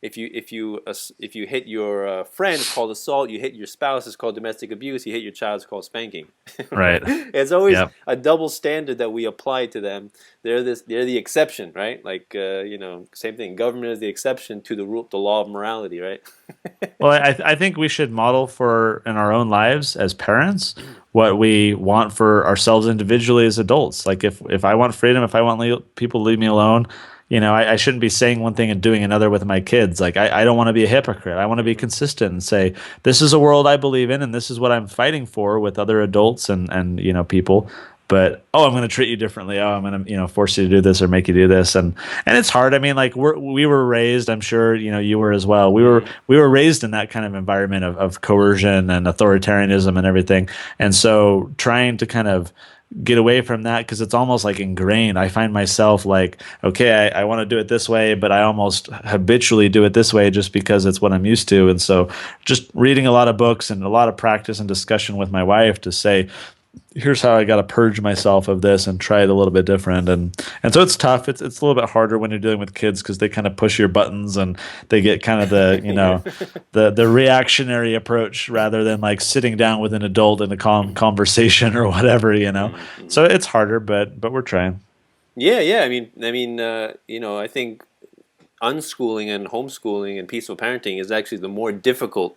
if you hit your friend, it's called assault. You hit your spouse, it's called domestic abuse. You hit your child, it's called spanking. Right? Right. It's always Yep. a double standard that we apply to them. They're the exception, right? Like, same thing. Government is the exception to the law of morality, right? Well, I think we should model for in our own lives as parents what we want for ourselves individually as adults. Like if I want freedom, if I want people to leave me alone, I shouldn't be saying one thing and doing another with my kids. Like I don't want to be a hypocrite. I want to be Hmm. consistent and say this is a world I believe in and this is what I'm fighting for with other adults and people. But I'm going to treat you differently. I'm going to force you to do this or make you do this, and it's hard. I mean, like we were raised. I'm sure you were as well. We were raised in that kind of environment of coercion and authoritarianism and everything. And so trying to kind of get away from that because it's almost like ingrained. I find myself like, okay, I want to do it this way, but I almost habitually do it this way just because it's what I'm used to. And so just reading a lot of books and a lot of practice and discussion with my wife to say, here's how I got to purge myself of this and try it a little bit different. And so it's tough. It's a little bit harder when you're dealing with kids because they kind of push your buttons and they get kind of the Yeah. the reactionary approach rather than like sitting down with an adult in a calm conversation or whatever. Mm-hmm. So it's harder, but we're trying. Yeah, yeah. I mean, I think unschooling and homeschooling and peaceful parenting is actually the more difficult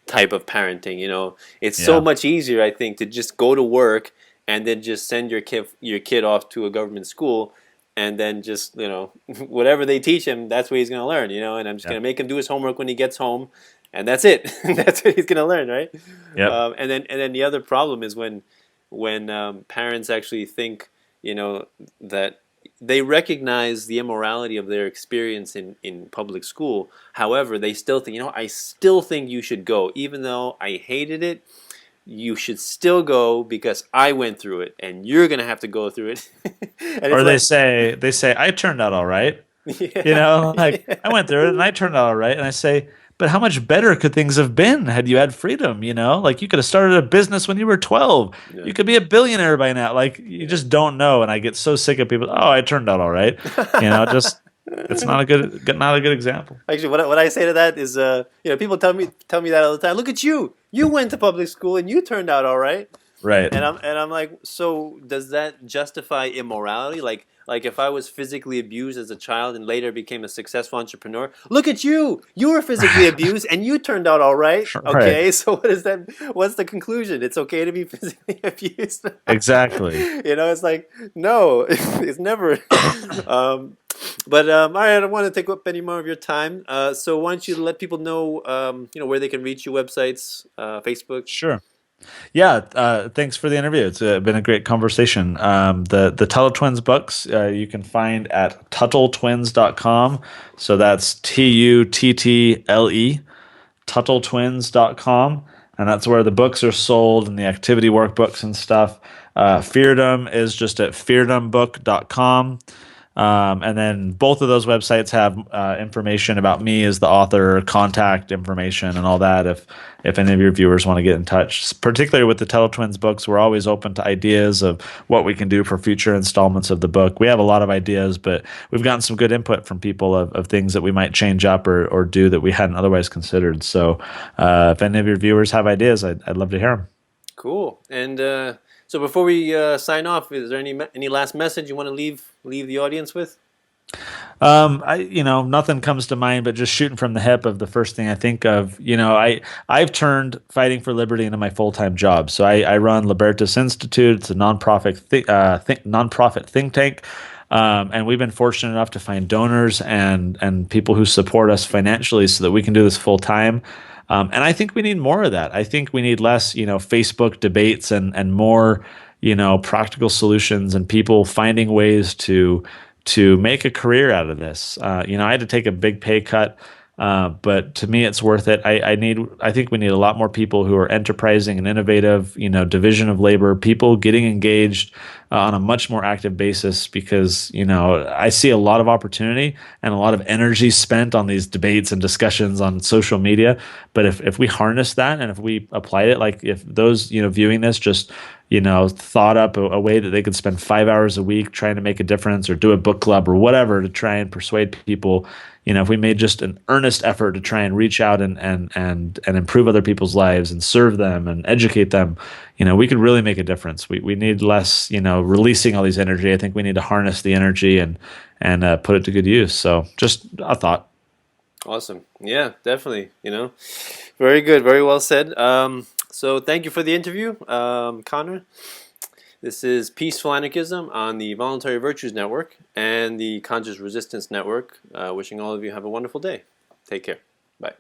type of parenting. It's so Yeah. much easier, I think, to just go to work and then just send your kid off to a government school, and then just whatever they teach him, that's what he's going to learn. And I'm just Yep. going to make him do his homework when he gets home, and that's it. That's what he's going to learn, right? Yep. And then the other problem is when parents actually think that they recognize the immorality of their experience in public school. However, they still think, I still think you should go, even though I hated it. You should still go because I went through it, and you're gonna have to go through it. And it's Or like, they say I turned out all right. yeah, Like yeah, I went through it and I turned out all right. And I say, but how much better could things have been had you had freedom? Like you could have started a business when you were 12. yeah, You could be a billionaire by now. Like you yeah. just don't know. And I get so sick of people. Oh, I turned out all right. Just it's not a good example. Actually, what I say to that is, people tell me that all the time. Look at you. You went to public school and you turned out all right. Right. And I'm like, so does that justify immorality? Like if I was physically abused as a child and later became a successful entrepreneur, look at you. You were physically abused and you turned out all right. Right. Okay, so what is that? What's the conclusion? It's okay to be physically abused. Exactly. It's like no, it's never. Um, but all right, I don't want to take up any more of your time. So why don't you let people know, where they can reach you, websites, Facebook. Sure. Yeah, thanks for the interview. It's been a great conversation. The Tuttle Twins books you can find at TuttleTwins.com. So that's Tuttle, TuttleTwins.com. And that's where the books are sold and the activity workbooks and stuff. Feardom is just at feardombook.com. And then both of those websites have information about me as the author, contact information, and all that. If any of your viewers want to get in touch, particularly with the Tuttle Twins books, we're always open to ideas of what we can do for future installments of the book. We have a lot of ideas, but we've gotten some good input from people of things that we might change up or do that we hadn't otherwise considered. So if any of your viewers have ideas, I'd love to hear them. Cool. And so before we sign off, is there any last message you want to leave the audience with? Nothing comes to mind, but just shooting from the hip of the first thing I think of. I've turned fighting for liberty into my full-time job. So I run Libertas Institute. It's a nonprofit think tank. And we've been fortunate enough to find donors and people who support us financially so that we can do this full time. And I think we need more of that. I think we need less, Facebook debates and more, practical solutions and people finding ways to make a career out of this. I had to take a big pay cut, but to me, it's worth it. I think we need a lot more people who are enterprising and innovative. Division of labor, people getting engaged on a much more active basis because I see a lot of opportunity and a lot of energy spent on these debates and discussions on social media. But if we harness that and if we applied it, like if those viewing this just thought up a way that they could spend 5 hours a week trying to make a difference or do a book club or whatever to try and persuade people, if we made just an earnest effort to try and reach out and improve other people's lives and serve them and educate them, we could really make a difference. We need less, releasing all these energy. I think we need to harness the energy and put it to good use. So just a thought. Awesome. Yeah, definitely. Very good. Very well said. So thank you for the interview, Connor. This is Peaceful Anarchism on the Voluntary Virtues Network and the Conscious Resistance Network. Wishing all of you have a wonderful day. Take care. Bye.